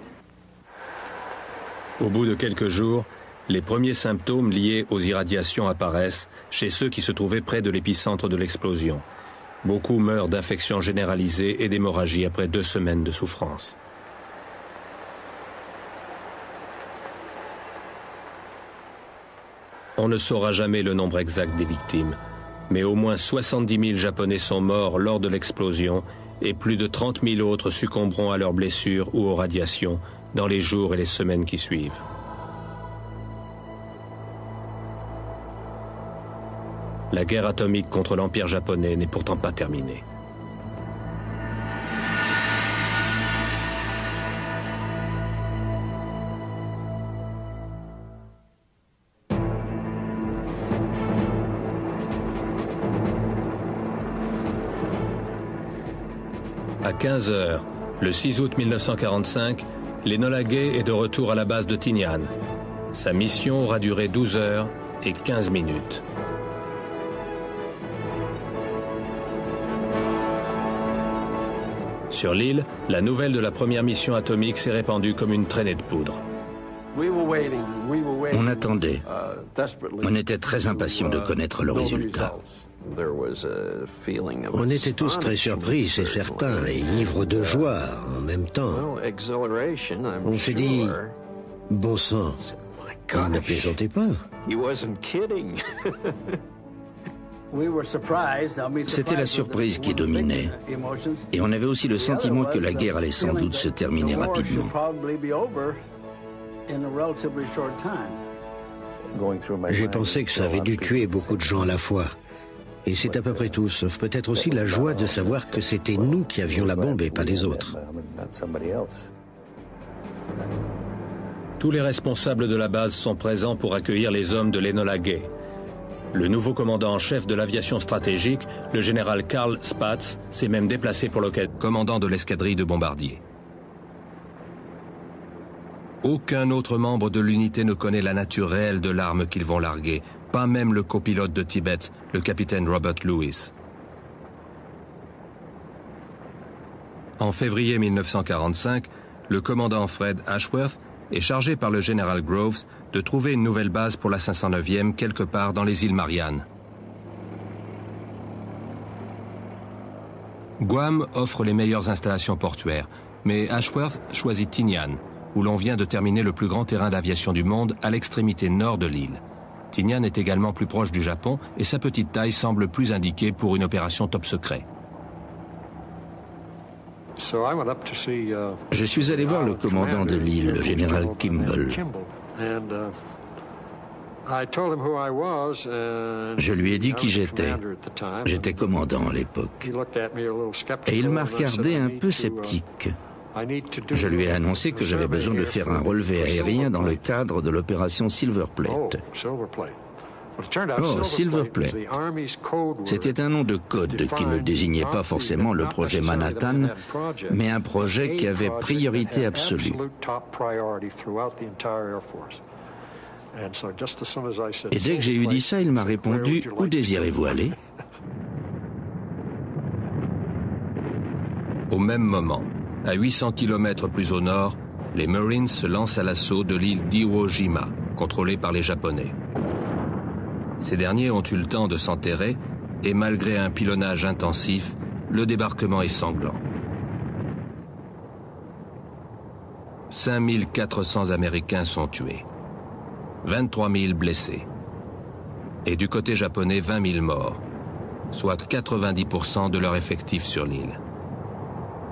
Au bout de quelques jours, les premiers symptômes liés aux irradiations apparaissent chez ceux qui se trouvaient près de l'épicentre de l'explosion. Beaucoup meurent d'infections généralisées et d'hémorragie après 2 semaines de souffrance. On ne saura jamais le nombre exact des victimes, mais au moins 70 000 Japonais sont morts lors de l'explosion et plus de 30 000 autres succomberont à leurs blessures ou aux radiations dans les jours et les semaines qui suivent. La guerre atomique contre l'Empire japonais n'est pourtant pas terminée. À 15 h, le 6 août 1945, l'Enola Gay est de retour à la base de Tinian. Sa mission aura duré 12 heures et 15 minutes. Sur l'île, la nouvelle de la première mission atomique s'est répandue comme une traînée de poudre. On attendait. On était très impatients de connaître le résultat. On était tous très surpris, c'est certain, et ivres de joie en même temps. On s'est dit, bon sang, il ne plaisantait pas. C'était la surprise qui dominait. Et on avait aussi le sentiment que la guerre allait sans doute se terminer rapidement. J'ai pensé que ça avait dû tuer beaucoup de gens à la fois. Et c'est à peu près tout, sauf peut-être aussi la joie de savoir que c'était nous qui avions la bombe et pas les autres. Tous les responsables de la base sont présents pour accueillir les hommes de l'Enola Gay. Le nouveau commandant en chef de l'aviation stratégique, le général Karl Spaatz, s'est même déplacé pour l'occasion, commandant de l'escadrille de bombardiers. Aucun autre membre de l'unité ne connaît la nature réelle de l'arme qu'ils vont larguer, pas même le copilote de Tibet, le capitaine Robert Lewis. En février 1945, le commandant Fred Ashworth est chargé par le général Groves de trouver une nouvelle base pour la 509e quelque part dans les îles Mariannes. Guam offre les meilleures installations portuaires, Mais Ashworth choisit Tinian, où l'on vient de terminer le plus grand terrain d'aviation du monde à l'extrémité nord de l'île. Tinian est également plus proche du Japon et sa petite taille semble plus indiquée pour une opération top secret. Je suis allé voir le commandant de l'île, le général Kimball. Je lui ai dit qui j'étais. J'étais commandant à l'époque. Et il m'a regardé un peu sceptique. Je lui ai annoncé que j'avais besoin de faire un relevé aérien dans le cadre de l'opération Silverplate. Oh, Silverplate. C'était un nom de code qui ne désignait pas forcément le projet Manhattan, mais un projet qui avait priorité absolue. Et dès que j'ai eu dit ça, il m'a répondu « Où désirez-vous aller ?» Au même moment, à 800 km plus au nord, les Marines se lancent à l'assaut de l'île d'Iwo Jima, contrôlée par les Japonais. Ces derniers ont eu le temps de s'enterrer et malgré un pilonnage intensif, le débarquement est sanglant. 5400 Américains sont tués, 23 000 blessés. Et du côté japonais, 20 000 morts, soit 90% de leur effectif sur l'île.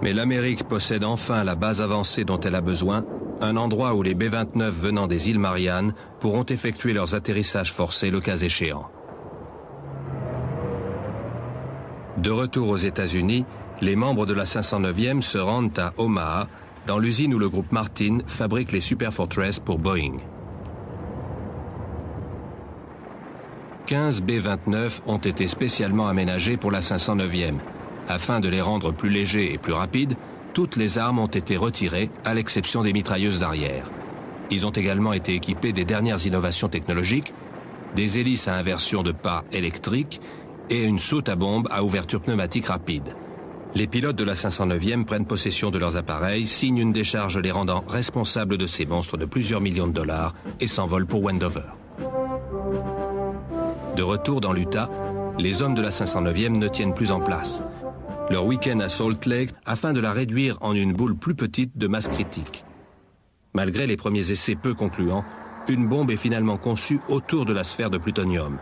Mais l'Amérique possède enfin la base avancée dont elle a besoin, un endroit où les B-29 venant des îles Mariannes pourront effectuer leurs atterrissages forcés le cas échéant. De retour aux États-Unis, les membres de la 509e se rendent à Omaha, dans l'usine où le groupe Martin fabrique les Super Fortress pour Boeing. 15 B-29 ont été spécialement aménagés pour la 509e. Afin de les rendre plus légers et plus rapides, toutes les armes ont été retirées, à l'exception des mitrailleuses arrière. Ils ont également été équipés des dernières innovations technologiques, des hélices à inversion de pas électriques et une soute à bombe à ouverture pneumatique rapide. Les pilotes de la 509e prennent possession de leurs appareils, signent une décharge les rendant responsables de ces monstres de plusieurs millions de dollars et s'envolent pour Wendover. De retour dans l'Utah, les hommes de la 509e ne tiennent plus en place. Leur week-end à Salt Lake afin de la réduire en une boule plus petite de masse critique. Malgré les premiers essais peu concluants, une bombe est finalement conçue autour de la sphère de plutonium.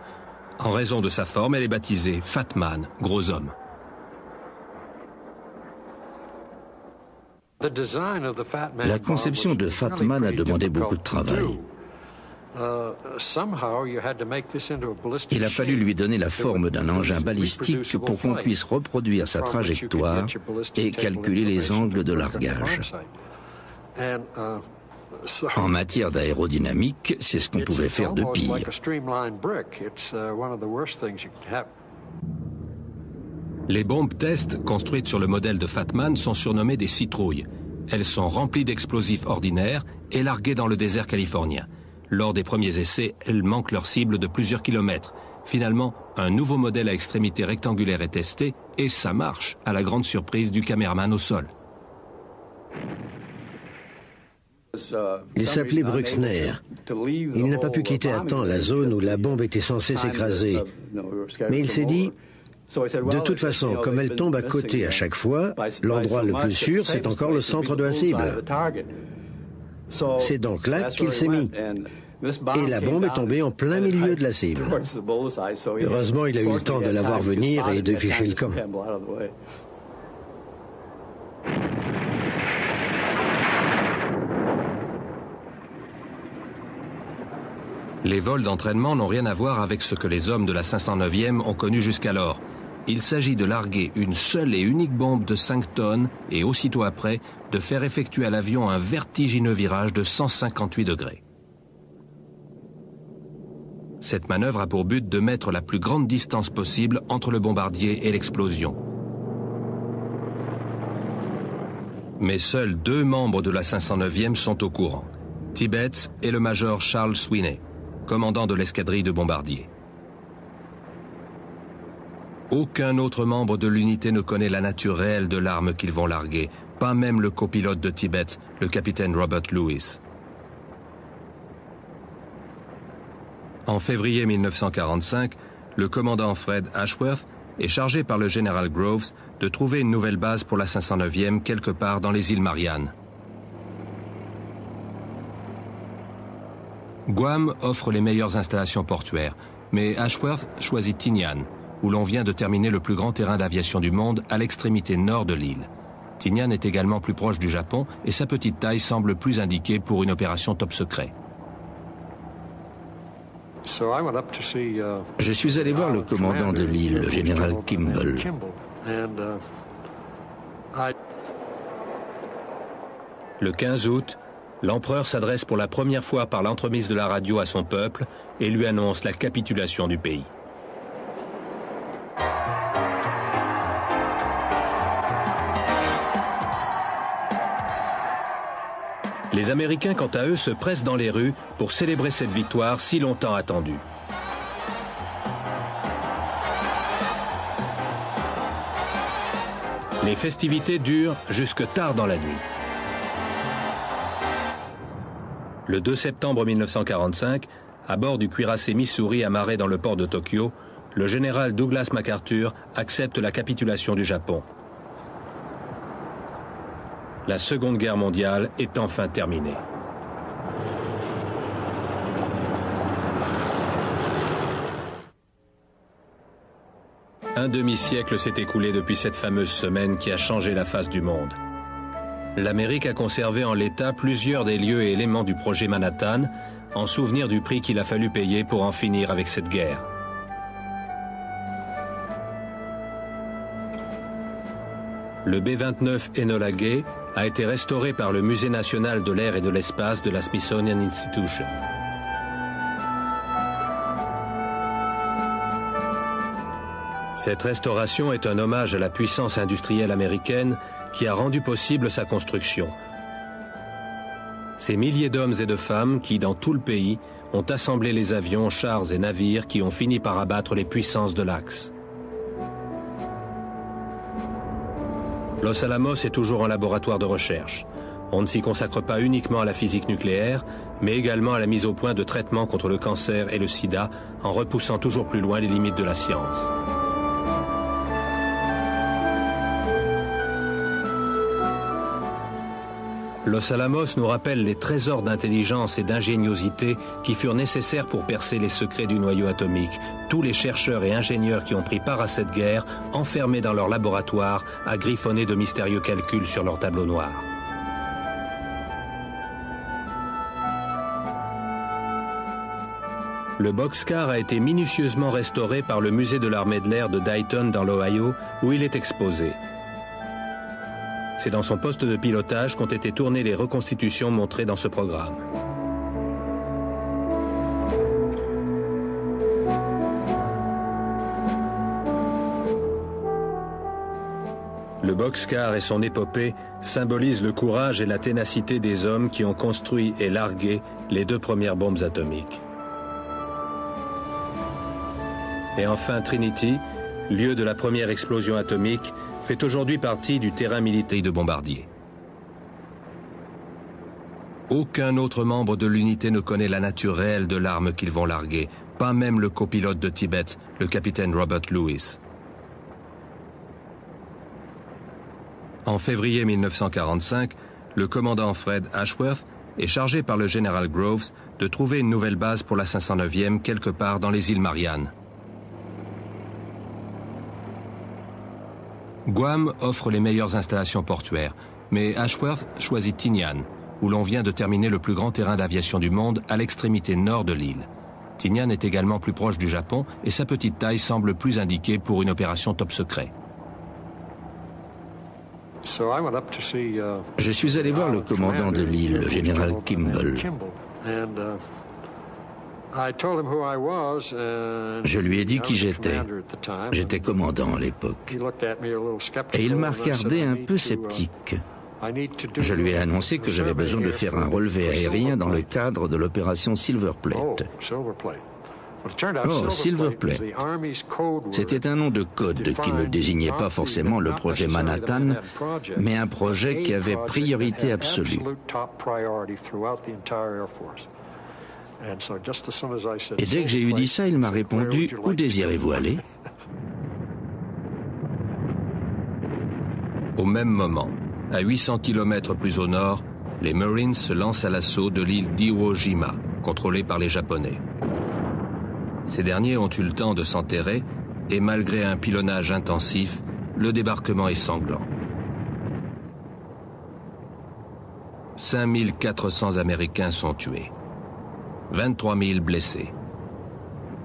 En raison de sa forme, elle est baptisée Fat Man, gros homme. La conception de Fat Man a demandé beaucoup de travail. Il a fallu lui donner la forme d'un engin balistique pour qu'on puisse reproduire sa trajectoire et calculer les angles de largage. En matière d'aérodynamique, c'est ce qu'on pouvait faire de pire. Les bombes test construites sur le modèle de Fat Man sont surnommées des citrouilles. Elles sont remplies d'explosifs ordinaires et larguées dans le désert californien. Lors des premiers essais, elles manquent leur cible de plusieurs kilomètres. Finalement, un nouveau modèle à extrémité rectangulaire est testé et ça marche, à la grande surprise du caméraman au sol. Il s'appelait Bruxner. Il n'a pas pu quitter à temps la zone où la bombe était censée s'écraser. Mais il s'est dit, de toute façon, comme elle tombe à côté à chaque fois, l'endroit le plus sûr, c'est encore le centre de la cible. C'est donc là qu'il s'est mis. Et la bombe est tombée en plein milieu de la cible. Heureusement, il a eu le temps de la voir venir et de ficher le camp. Les vols d'entraînement n'ont rien à voir avec ce que les hommes de la 509e ont connu jusqu'alors. Il s'agit de larguer une seule et unique bombe de 5 tonnes et aussitôt après, de faire effectuer à l'avion un vertigineux virage de 158 degrés. Cette manœuvre a pour but de mettre la plus grande distance possible entre le bombardier et l'explosion. Mais seuls 2 membres de la 509e sont au courant, Tibbets et le major Charles Sweeney, commandant de l'escadrille de bombardiers. Aucun autre membre de l'unité ne connaît la nature réelle de l'arme qu'ils vont larguer, pas même le copilote de Tibbets, le capitaine Robert Lewis. En février 1945, le commandant Fred Ashworth est chargé par le général Groves de trouver une nouvelle base pour la 509e quelque part dans les îles Mariannes. Guam offre les meilleures installations portuaires, mais Ashworth choisit Tinian, où l'on vient de terminer le plus grand terrain d'aviation du monde à l'extrémité nord de l'île. Tinian est également plus proche du Japon et sa petite taille semble plus indiquée pour une opération top secret. Je suis allé voir le commandant de l'île, le général Kimball. Le 15 août, l'empereur s'adresse pour la première fois par l'entremise de la radio à son peuple et lui annonce la capitulation du pays. Les Américains, quant à eux, se pressent dans les rues pour célébrer cette victoire si longtemps attendue. Les festivités durent jusque tard dans la nuit. Le 2 septembre 1945, à bord du cuirassé Missouri amarré dans le port de Tokyo, le général Douglas MacArthur accepte la capitulation du Japon. La Seconde Guerre mondiale est enfin terminée. Un demi-siècle s'est écoulé depuis cette fameuse semaine qui a changé la face du monde. L'Amérique a conservé en l'état plusieurs des lieux et éléments du projet Manhattan, en souvenir du prix qu'il a fallu payer pour en finir avec cette guerre. Le B-29 Enola Gay a été restauré par le Musée national de l'air et de l'espace de la Smithsonian Institution. Cette restauration est un hommage à la puissance industrielle américaine qui a rendu possible sa construction. Ces milliers d'hommes et de femmes qui, dans tout le pays, ont assemblé les avions, chars et navires qui ont fini par abattre les puissances de l'Axe. Los Alamos est toujours un laboratoire de recherche. On ne s'y consacre pas uniquement à la physique nucléaire, mais également à la mise au point de traitements contre le cancer et le sida, en repoussant toujours plus loin les limites de la science. Los Alamos nous rappelle les trésors d'intelligence et d'ingéniosité qui furent nécessaires pour percer les secrets du noyau atomique. Tous les chercheurs et ingénieurs qui ont pris part à cette guerre, enfermés dans leur laboratoire, à griffonner de mystérieux calculs sur leur tableau noir. Le boxcar a été minutieusement restauré par le musée de l'armée de l'air de Dayton dans l'Ohio, où il est exposé. C'est dans son poste de pilotage qu'ont été tournées les reconstitutions montrées dans ce programme. Le boxcar et son épopée symbolisent le courage et la ténacité des hommes qui ont construit et largué les 2 premières bombes atomiques. Et enfin Trinity, lieu de la première explosion atomique, fait aujourd'hui partie du terrain militaire de bombardiers. Aucun autre membre de l'unité ne connaît la nature réelle de l'arme qu'ils vont larguer, pas même le copilote de Tibet, le capitaine Robert Lewis. En février 1945, le commandant Fred Ashworth est chargé par le général Groves de trouver une nouvelle base pour la 509e quelque part dans les îles Mariannes. Guam offre les meilleures installations portuaires, mais Ashworth choisit Tinian, où l'on vient de terminer le plus grand terrain d'aviation du monde à l'extrémité nord de l'île. Tinian est également plus proche du Japon et sa petite taille semble plus indiquée pour une opération top secret. Je suis allé voir le commandant de l'île, le général Kimball. Je lui ai dit qui j'étais. J'étais commandant à l'époque. Et il m'a regardé un peu sceptique. Je lui ai annoncé que j'avais besoin de faire un relevé aérien dans le cadre de l'opération Silverplate. Oh, Silverplate. C'était un nom de code qui ne désignait pas forcément le projet Manhattan, mais un projet qui avait priorité absolue. Et dès que j'ai eu dit ça, il m'a répondu « Où désirez-vous aller ?» Au même moment, à 800 km plus au nord, les Marines se lancent à l'assaut de l'île d'Iwo Jima, contrôlée par les Japonais. Ces derniers ont eu le temps de s'enterrer et malgré un pilonnage intensif, le débarquement est sanglant. 5400 Américains sont tués, 23 000 blessés.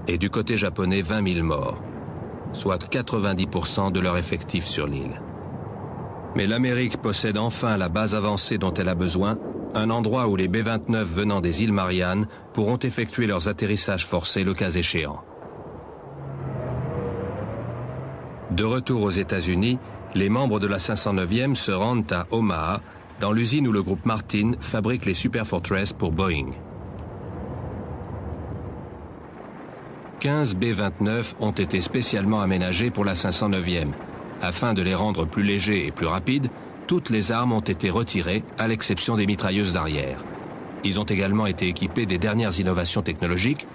Et du côté japonais, 20 000 morts, soit 90% de leur effectif sur l'île. Mais l'Amérique possède enfin la base avancée dont elle a besoin, un endroit où les B-29 venant des îles Mariannes pourront effectuer leurs atterrissages forcés le cas échéant. De retour aux États-Unis, les membres de la 509e se rendent à Omaha, dans l'usine où le groupe Martin fabrique les Super Fortress pour Boeing. 15 B-29 ont été spécialement aménagés pour la 509e. Afin de les rendre plus légers et plus rapides, toutes les armes ont été retirées, à l'exception des mitrailleuses arrière. Ils ont également été équipés des dernières innovations technologiques,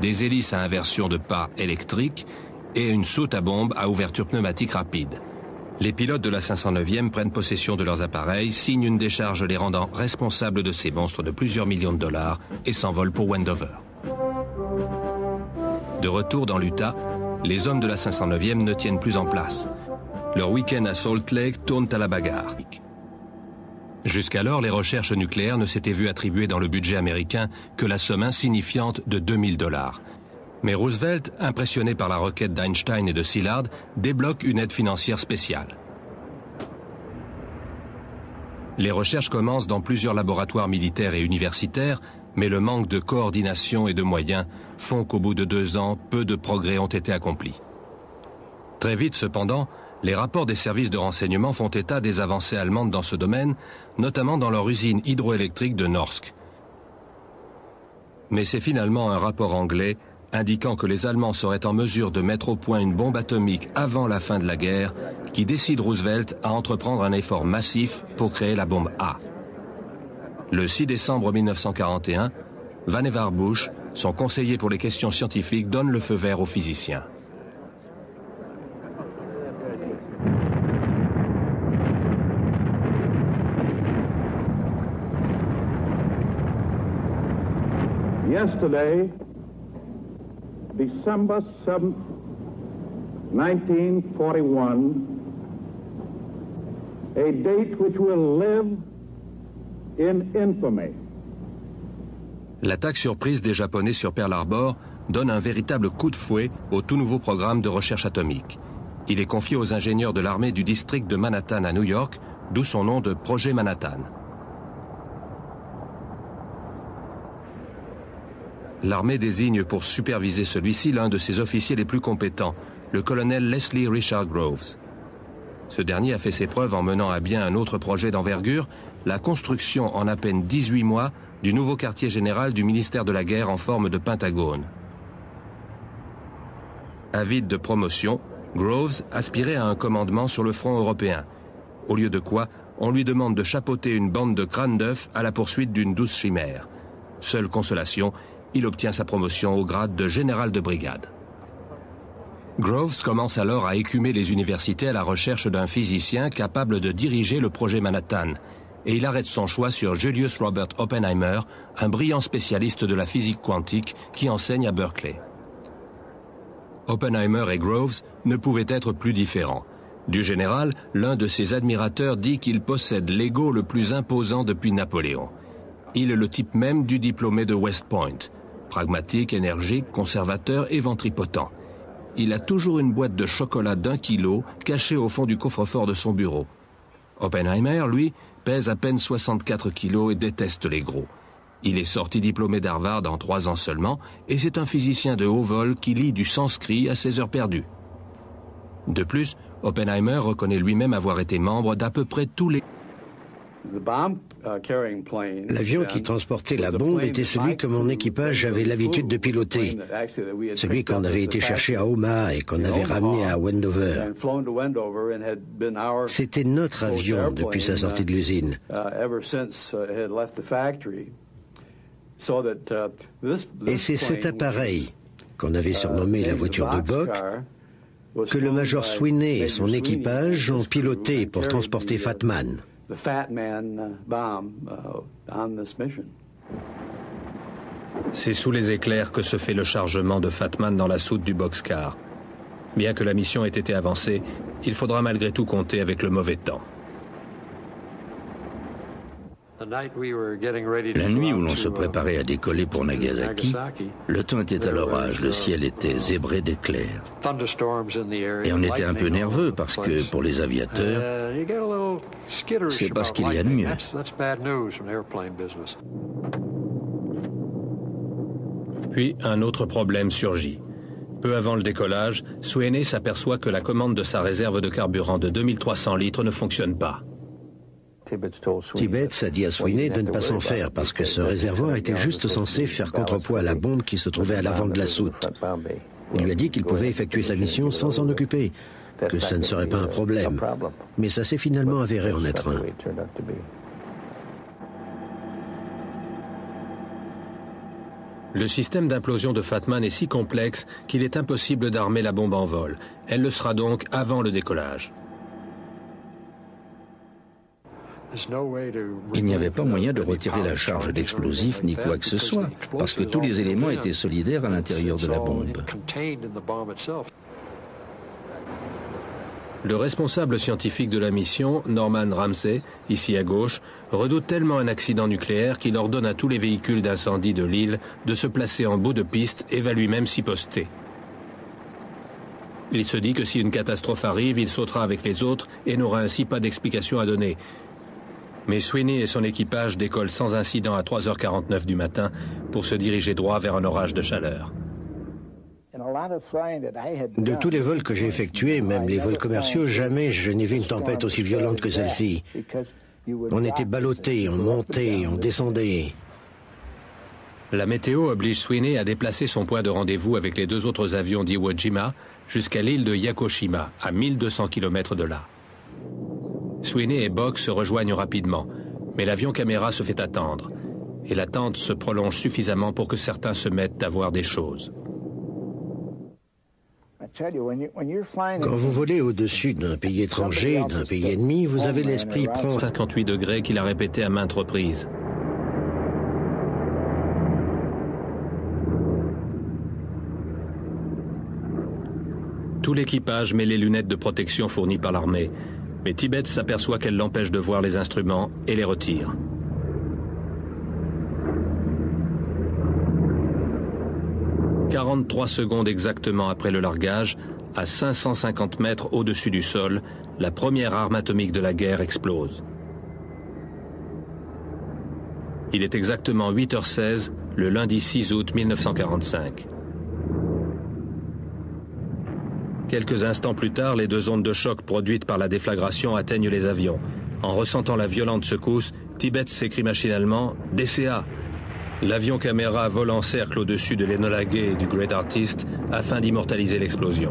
des hélices à inversion de pas électriques et une soute à bombe à ouverture pneumatique rapide. Les pilotes de la 509e prennent possession de leurs appareils, signent une décharge les rendant responsables de ces monstres de plusieurs millions de dollars et s'envolent pour Wendover. De retour dans l'Utah, les hommes de la 509e ne tiennent plus en place. Leur week-end à Salt Lake tourne à la bagarre. Jusqu'alors, les recherches nucléaires ne s'étaient vues attribuer dans le budget américain que la somme insignifiante de 2000 $. Mais Roosevelt, impressionné par la requête d'Einstein et de Szilard, débloque une aide financière spéciale. Les recherches commencent dans plusieurs laboratoires militaires et universitaires, mais le manque de coordination et de moyens font qu'au bout de 2 ans, peu de progrès ont été accomplis. Très vite, cependant, les rapports des services de renseignement font état des avancées allemandes dans ce domaine, notamment dans leur usine hydroélectrique de Norsk. Mais c'est finalement un rapport anglais indiquant que les Allemands seraient en mesure de mettre au point une bombe atomique avant la fin de la guerre qui décide Roosevelt à entreprendre un effort massif pour créer la bombe A. Le 6 décembre 1941, Vannevar Bush, son conseiller pour les questions scientifiques, donne le feu vert aux physiciens. Yesterday, December 7th, 1941, a date which will live in infamy. L'attaque surprise des Japonais sur Pearl Harbor donne un véritable coup de fouet au tout nouveau programme de recherche atomique. Il est confié aux ingénieurs de l'armée du district de Manhattan à New York, d'où son nom de Projet Manhattan. L'armée désigne pour superviser celui-ci l'un de ses officiers les plus compétents, le colonel Leslie Richard Groves. Ce dernier a fait ses preuves en menant à bien un autre projet d'envergure, la construction en à peine 18 mois du nouveau quartier général du ministère de la Guerre en forme de pentagone. Avide de promotion, Groves aspirait à un commandement sur le front européen, au lieu de quoi on lui demande de chapeauter une bande de crânes d'œufs à la poursuite d'une douce chimère. Seule consolation, il obtient sa promotion au grade de général de brigade. Groves commence alors à écumer les universités à la recherche d'un physicien capable de diriger le projet Manhattan, et il arrête son choix sur Julius Robert Oppenheimer, un brillant spécialiste de la physique quantique qui enseigne à Berkeley. Oppenheimer et Groves ne pouvaient être plus différents. Du général, l'un de ses admirateurs dit qu'il possède l'ego le plus imposant depuis Napoléon. Il est le type même du diplômé de West Point. Pragmatique, énergique, conservateur et ventripotent. Il a toujours une boîte de chocolat d'1 kilo cachée au fond du coffre-fort de son bureau. Oppenheimer, lui, pèse à peine 64 kilos et déteste les gros. Il est sorti diplômé d'Harvard en 3 ans seulement et c'est un physicien de haut vol qui lit du sanskrit à ses heures perdues. De plus, Oppenheimer reconnaît lui-même avoir été membre d'à peu près tous les... L'avion qui transportait la bombe était celui que mon équipage avait l'habitude de piloter, celui qu'on avait été chercher à Omaha et qu'on avait ramené à Wendover. C'était notre avion depuis sa sortie de l'usine. Et c'est cet appareil qu'on avait surnommé la voiture de Bock que le major Sweeney et son équipage ont piloté pour transporter Fat Man. C'est sous les éclairs que se fait le chargement de Fat Man dans la soute du boxcar. Bien que la mission ait été avancée, il faudra malgré tout compter avec le mauvais temps. La nuit où l'on se préparait à décoller pour Nagasaki, le temps était à l'orage, le ciel était zébré d'éclairs. Et on était un peu nerveux parce que, pour les aviateurs, c'est pas ce qu'il y a de mieux. Puis un autre problème surgit. Peu avant le décollage, Sweeney s'aperçoit que la commande de sa réserve de carburant de 2300 litres ne fonctionne pas. Tibbets a dit à Sweeney de ne pas s'en faire parce que ce réservoir était juste censé faire contrepoids à la bombe qui se trouvait à l'avant de la soute. Il lui a dit qu'il pouvait effectuer sa mission sans s'en occuper, que ça ne serait pas un problème. Mais ça s'est finalement avéré en être un. Le système d'implosion de Fat Man est si complexe qu'il est impossible d'armer la bombe en vol. Elle le sera donc avant le décollage. Il n'y avait pas moyen de retirer la charge d'explosifs ni quoi que ce soit, parce que tous les éléments étaient solidaires à l'intérieur de la bombe. Le responsable scientifique de la mission, Norman Ramsey, ici à gauche, redoute tellement un accident nucléaire qu'il ordonne à tous les véhicules d'incendie de l'île de se placer en bout de piste et va lui-même s'y poster. Il se dit que si une catastrophe arrive, il sautera avec les autres et n'aura ainsi pas d'explication à donner. Mais Sweeney et son équipage décollent sans incident à 3h49 du matin pour se diriger droit vers un orage de chaleur. De tous les vols que j'ai effectués, même les vols commerciaux, jamais je n'ai vu une tempête aussi violente que celle-ci. On était ballottés, on montait, on descendait. La météo oblige Sweeney à déplacer son point de rendez-vous avec les deux autres avions d'Iwo Jima jusqu'à l'île de Yakushima, à 1200 km de là. Sweeney et Boggs se rejoignent rapidement, mais l'avion caméra se fait attendre, et l'attente se prolonge suffisamment pour que certains se mettent à voir des choses. Quand vous volez au-dessus d'un pays étranger, d'un pays ennemi, vous avez l'esprit prompt. 58 degrés qu'il a répété à maintes reprises. Tout l'équipage met les lunettes de protection fournies par l'armée, mais Tibbets s'aperçoit qu'elle l'empêche de voir les instruments et les retire. « 43 secondes exactement après le largage, à 550 mètres au-dessus du sol, la première arme atomique de la guerre explose. Il est exactement 8h16, le lundi 6 août 1945. Quelques instants plus tard, les deux ondes de choc produites par la déflagration atteignent les avions. En ressentant la violente secousse, Tibbets s'écrie machinalement « DCA ». L'avion caméra vole en cercle au-dessus de l'Enola Gay et du Great Artist afin d'immortaliser l'explosion.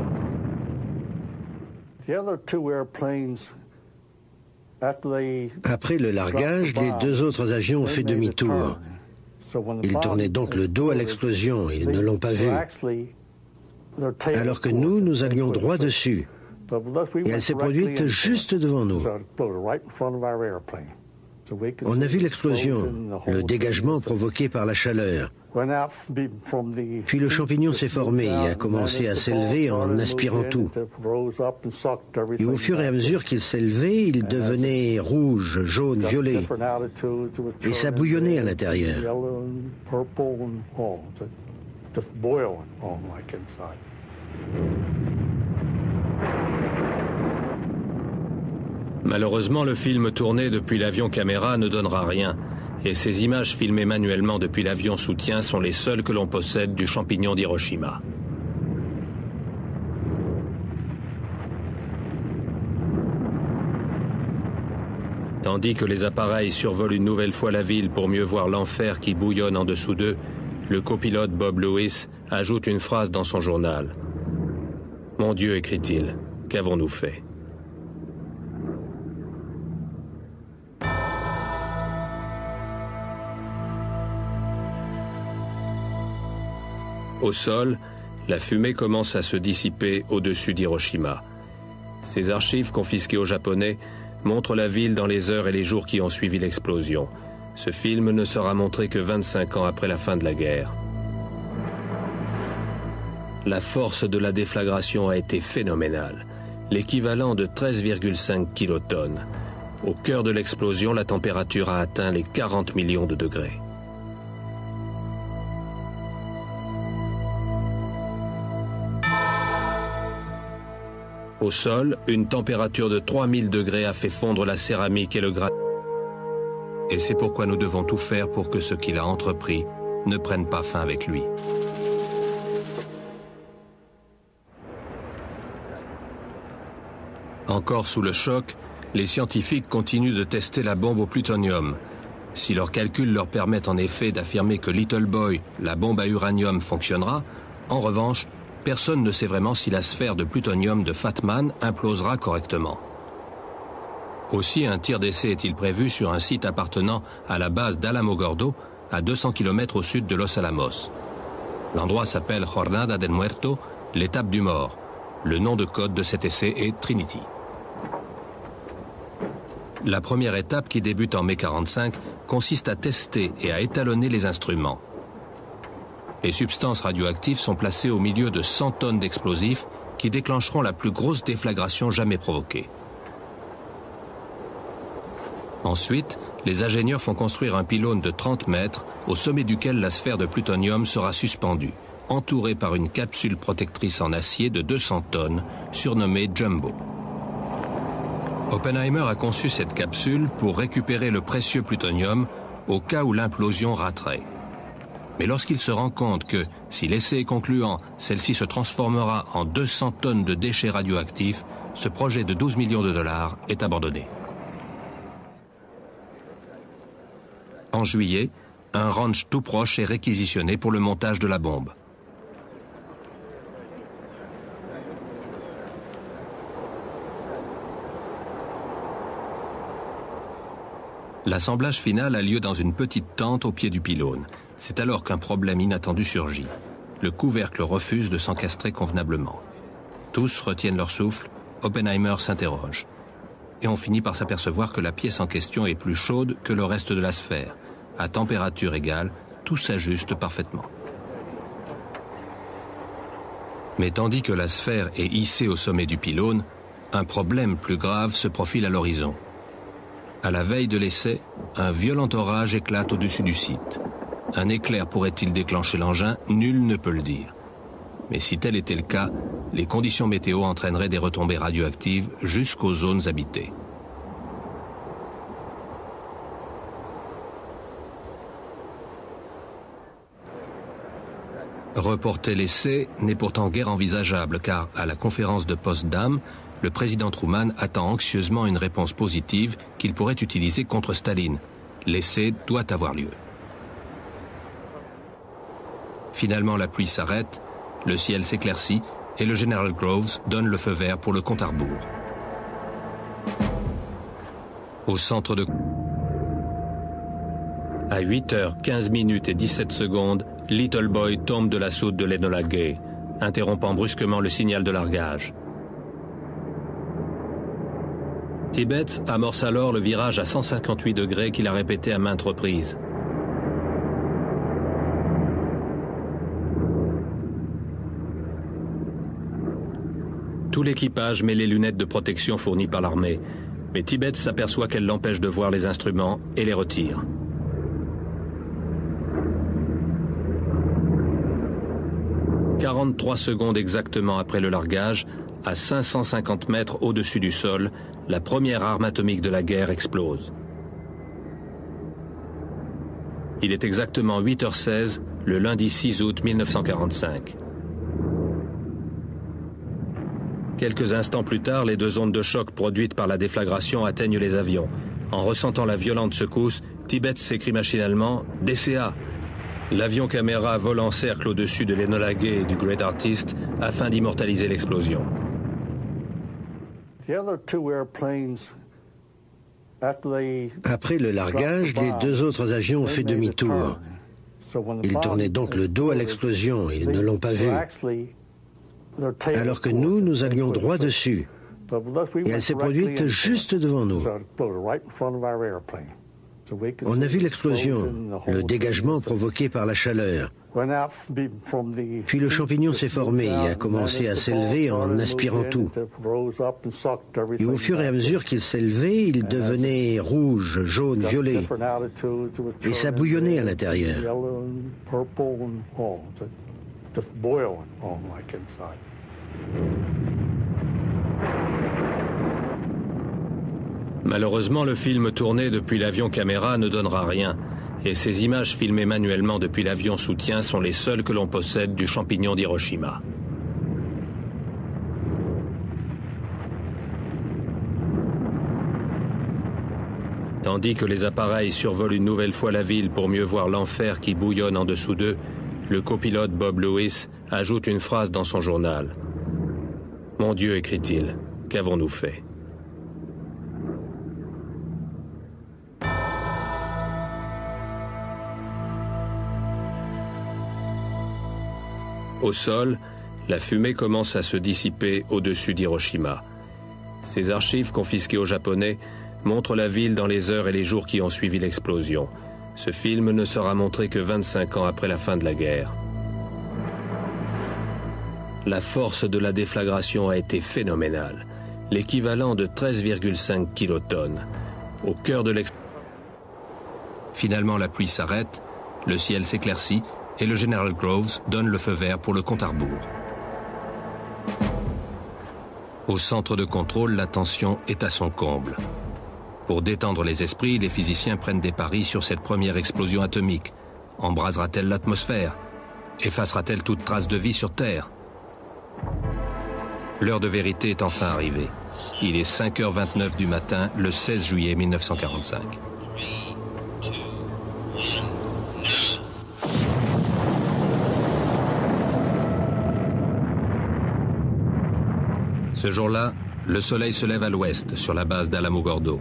Après le largage, les deux autres avions ont fait demi-tour. Ils tournaient donc le dos à l'explosion, ils ne l'ont pas vue. Alors que nous allions droit dessus. Et elle s'est produite juste devant nous. On a vu l'explosion, le dégagement provoqué par la chaleur. Puis le champignon s'est formé et a commencé à s'élever en aspirant tout. Et au fur et à mesure qu'il s'élevait, il devenait rouge, jaune, violet. Et ça bouillonnait à l'intérieur. Malheureusement, le film tourné depuis l'avion caméra ne donnera rien, et ces images filmées manuellement depuis l'avion soutien sont les seules que l'on possède du champignon d'Hiroshima. Tandis que les appareils survolent une nouvelle fois la ville pour mieux voir l'enfer qui bouillonne en dessous d'eux, le copilote Bob Lewis ajoute une phrase dans son journal. « Mon Dieu, écrit-il, qu'avons-nous fait ?» Au sol, La fumée commence à se dissiper au-dessus d'Hiroshima. Ces archives confisquées aux Japonais montrent la ville dans les heures et les jours qui ont suivi l'explosion. Ce film ne sera montré que 25 ans après la fin de la guerre. La force de la déflagration a été phénoménale, l'équivalent de 13,5 kilotonnes. Au cœur de l'explosion, la température a atteint les 40 millions de degrés. Au sol, une température de 3000 degrés a fait fondre la céramique et le granit. Et c'est pourquoi nous devons tout faire pour que ce qu'il a entrepris ne prenne pas fin avec lui. Encore sous le choc, les scientifiques continuent de tester la bombe au plutonium. Si leurs calculs leur permettent en effet d'affirmer que Little Boy, la bombe à uranium, fonctionnera, en revanche, personne ne sait vraiment si la sphère de plutonium de Fat Man implosera correctement. Aussi, un tir d'essai est-il prévu sur un site appartenant à la base d'Alamogordo, à 200 km au sud de Los Alamos. L'endroit s'appelle Jornada del Muerto, l'étape du mort. Le nom de code de cet essai est Trinity. La première étape, qui débute en mai 1945, consiste à tester et à étalonner les instruments. Les substances radioactives sont placées au milieu de 100 tonnes d'explosifs qui déclencheront la plus grosse déflagration jamais provoquée. Ensuite, les ingénieurs font construire un pylône de 30 mètres au sommet duquel la sphère de plutonium sera suspendue, entourée par une capsule protectrice en acier de 200 tonnes, surnommée Jumbo. Oppenheimer a conçu cette capsule pour récupérer le précieux plutonium au cas où l'implosion raterait. Mais lorsqu'il se rend compte que, si l'essai est concluant, celle-ci se transformera en 200 tonnes de déchets radioactifs, ce projet de 12 millions de dollars est abandonné. En juillet, un ranch tout proche est réquisitionné pour le montage de la bombe. L'assemblage final a lieu dans une petite tente au pied du pylône. C'est alors qu'un problème inattendu surgit. Le couvercle refuse de s'encastrer convenablement. Tous retiennent leur souffle, Oppenheimer s'interroge. Et on finit par s'apercevoir que la pièce en question est plus chaude que le reste de la sphère. À température égale, tout s'ajuste parfaitement. Mais tandis que la sphère est hissée au sommet du pylône, un problème plus grave se profile à l'horizon. À la veille de l'essai, un violent orage éclate au-dessus du site. Un éclair pourrait-il déclencher l'engin? Nul ne peut le dire. Mais si tel était le cas, les conditions météo entraîneraient des retombées radioactives jusqu'aux zones habitées. Reporter l'essai n'est pourtant guère envisageable car, à la conférence de Potsdam, le président Truman attend anxieusement une réponse positive qu'il pourrait utiliser contre Staline. L'essai doit avoir lieu. Finalement, la pluie s'arrête, le ciel s'éclaircit et le général Groves donne le feu vert pour le compte à rebours. Au centre de... À 8h15 et 17 secondes, Little Boy tombe de la soute de l'Enola Gay, interrompant brusquement le signal de largage. Tibbets amorce alors le virage à 158 degrés qu'il a répété à maintes reprises. Tout l'équipage met les lunettes de protection fournies par l'armée, mais Tibbets s'aperçoit qu'elles l'empêchent de voir les instruments et les retire. « 43 secondes exactement après le largage, à 550 mètres au-dessus du sol, la première arme atomique de la guerre explose. Il est exactement 8h16, le lundi 6 août 1945. Quelques instants plus tard, les deux ondes de choc produites par la déflagration atteignent les avions. En ressentant la violente secousse, Tibbets s'écrie machinalement « DCA !» L'avion caméra vole en cercle au-dessus de l'Enola Gay et du Great Artist afin d'immortaliser l'explosion. Après le largage, les deux autres avions ont fait demi-tour. Ils tournaient donc le dos à l'explosion, ils ne l'ont pas vue. Alors que nous allions droit dessus. Et elle s'est produite juste devant nous. On a vu l'explosion, le dégagement provoqué par la chaleur. Puis le champignon s'est formé et a commencé à s'élever en aspirant tout. Et au fur et à mesure qu'il s'élevait, il devenait rouge, jaune, violet. Et ça bouillonnait à l'intérieur. Malheureusement, le film tourné depuis l'avion caméra ne donnera rien. Et ces images filmées manuellement depuis l'avion soutien sont les seules que l'on possède du champignon d'Hiroshima. Tandis que les appareils survolent une nouvelle fois la ville pour mieux voir l'enfer qui bouillonne en dessous d'eux, le copilote Bob Lewis ajoute une phrase dans son journal. « Mon Dieu, écrit-il, qu'avons-nous fait ?» Au sol, la fumée commence à se dissiper au-dessus d'Hiroshima. Ces archives confisquées aux Japonais montrent la ville dans les heures et les jours qui ont suivi l'explosion. Ce film ne sera montré que 25 ans après la fin de la guerre. La force de la déflagration a été phénoménale, l'équivalent de 13,5 kilotonnes. Au cœur de l'explosion. Finalement, la pluie s'arrête, le ciel s'éclaircit, et le général Groves donne le feu vert pour le compte à rebours. Au centre de contrôle, la tension est à son comble. Pour détendre les esprits, les physiciens prennent des paris sur cette première explosion atomique. Embrasera-t-elle l'atmosphère? Effacera-t-elle toute trace de vie sur Terre? L'heure de vérité est enfin arrivée. Il est 5h29 du matin, le 16 juillet 1945. Ce jour-là, le soleil se lève à l'ouest, sur la base d'Alamogordo.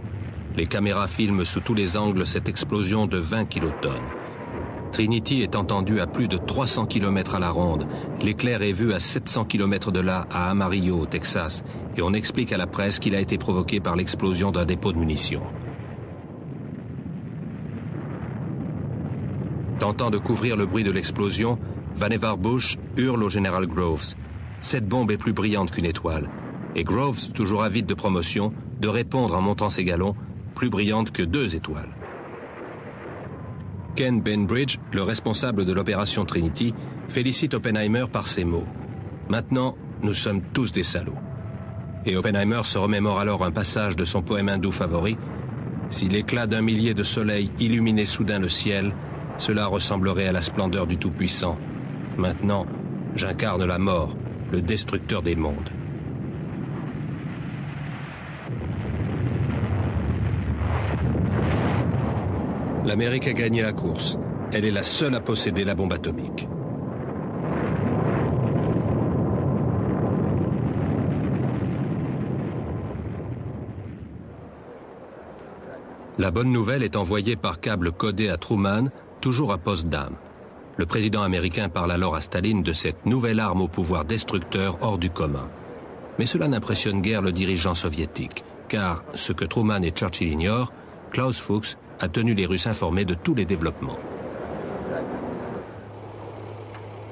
Les caméras filment sous tous les angles cette explosion de 20 kilotonnes. Trinity est entendu à plus de 300 km à la ronde. L'éclair est vu à 700 km de là, à Amarillo, au Texas. Et on explique à la presse qu'il a été provoqué par l'explosion d'un dépôt de munitions. Tentant de couvrir le bruit de l'explosion, Vannevar Bush hurle au général Groves. « Cette bombe est plus brillante qu'une étoile. » Et Groves, toujours avide de promotion, de répondre en montrant ses galons, plus brillante que 2 étoiles. Ken Bainbridge, le responsable de l'opération Trinity, félicite Oppenheimer par ces mots. « Maintenant, nous sommes tous des salauds. » Et Oppenheimer se remémore alors un passage de son poème hindou favori. « Si l'éclat d'un millier de soleils illuminait soudain le ciel, cela ressemblerait à la splendeur du Tout-Puissant. Maintenant, j'incarne la mort, le destructeur des mondes. » L'Amérique a gagné la course. Elle est la seule à posséder la bombe atomique. La bonne nouvelle est envoyée par câble codé à Truman, toujours à Potsdam. Le président américain parle alors à Staline de cette nouvelle arme au pouvoir destructeur hors du commun. Mais cela n'impressionne guère le dirigeant soviétique, car, ce que Truman et Churchill ignorent, Klaus Fuchs a tenu les Russes informés de tous les développements.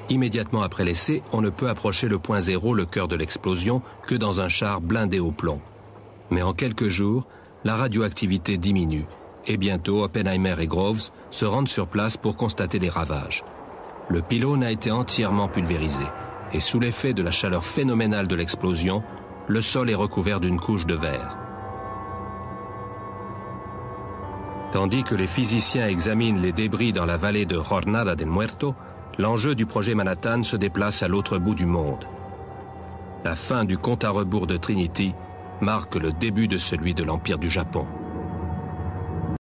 Immédiatement après l'essai, on ne peut approcher le point zéro, le cœur de l'explosion, que dans un char blindé au plomb. Mais en quelques jours, la radioactivité diminue, et bientôt Oppenheimer et Groves se rendent sur place pour constater les ravages. Le pylône a été entièrement pulvérisé, et sous l'effet de la chaleur phénoménale de l'explosion, le sol est recouvert d'une couche de verre. Tandis que les physiciens examinent les débris dans la vallée de Jornada del Muerto, l'enjeu du projet Manhattan se déplace à l'autre bout du monde. La fin du compte à rebours de Trinity marque le début de celui de l'Empire du Japon.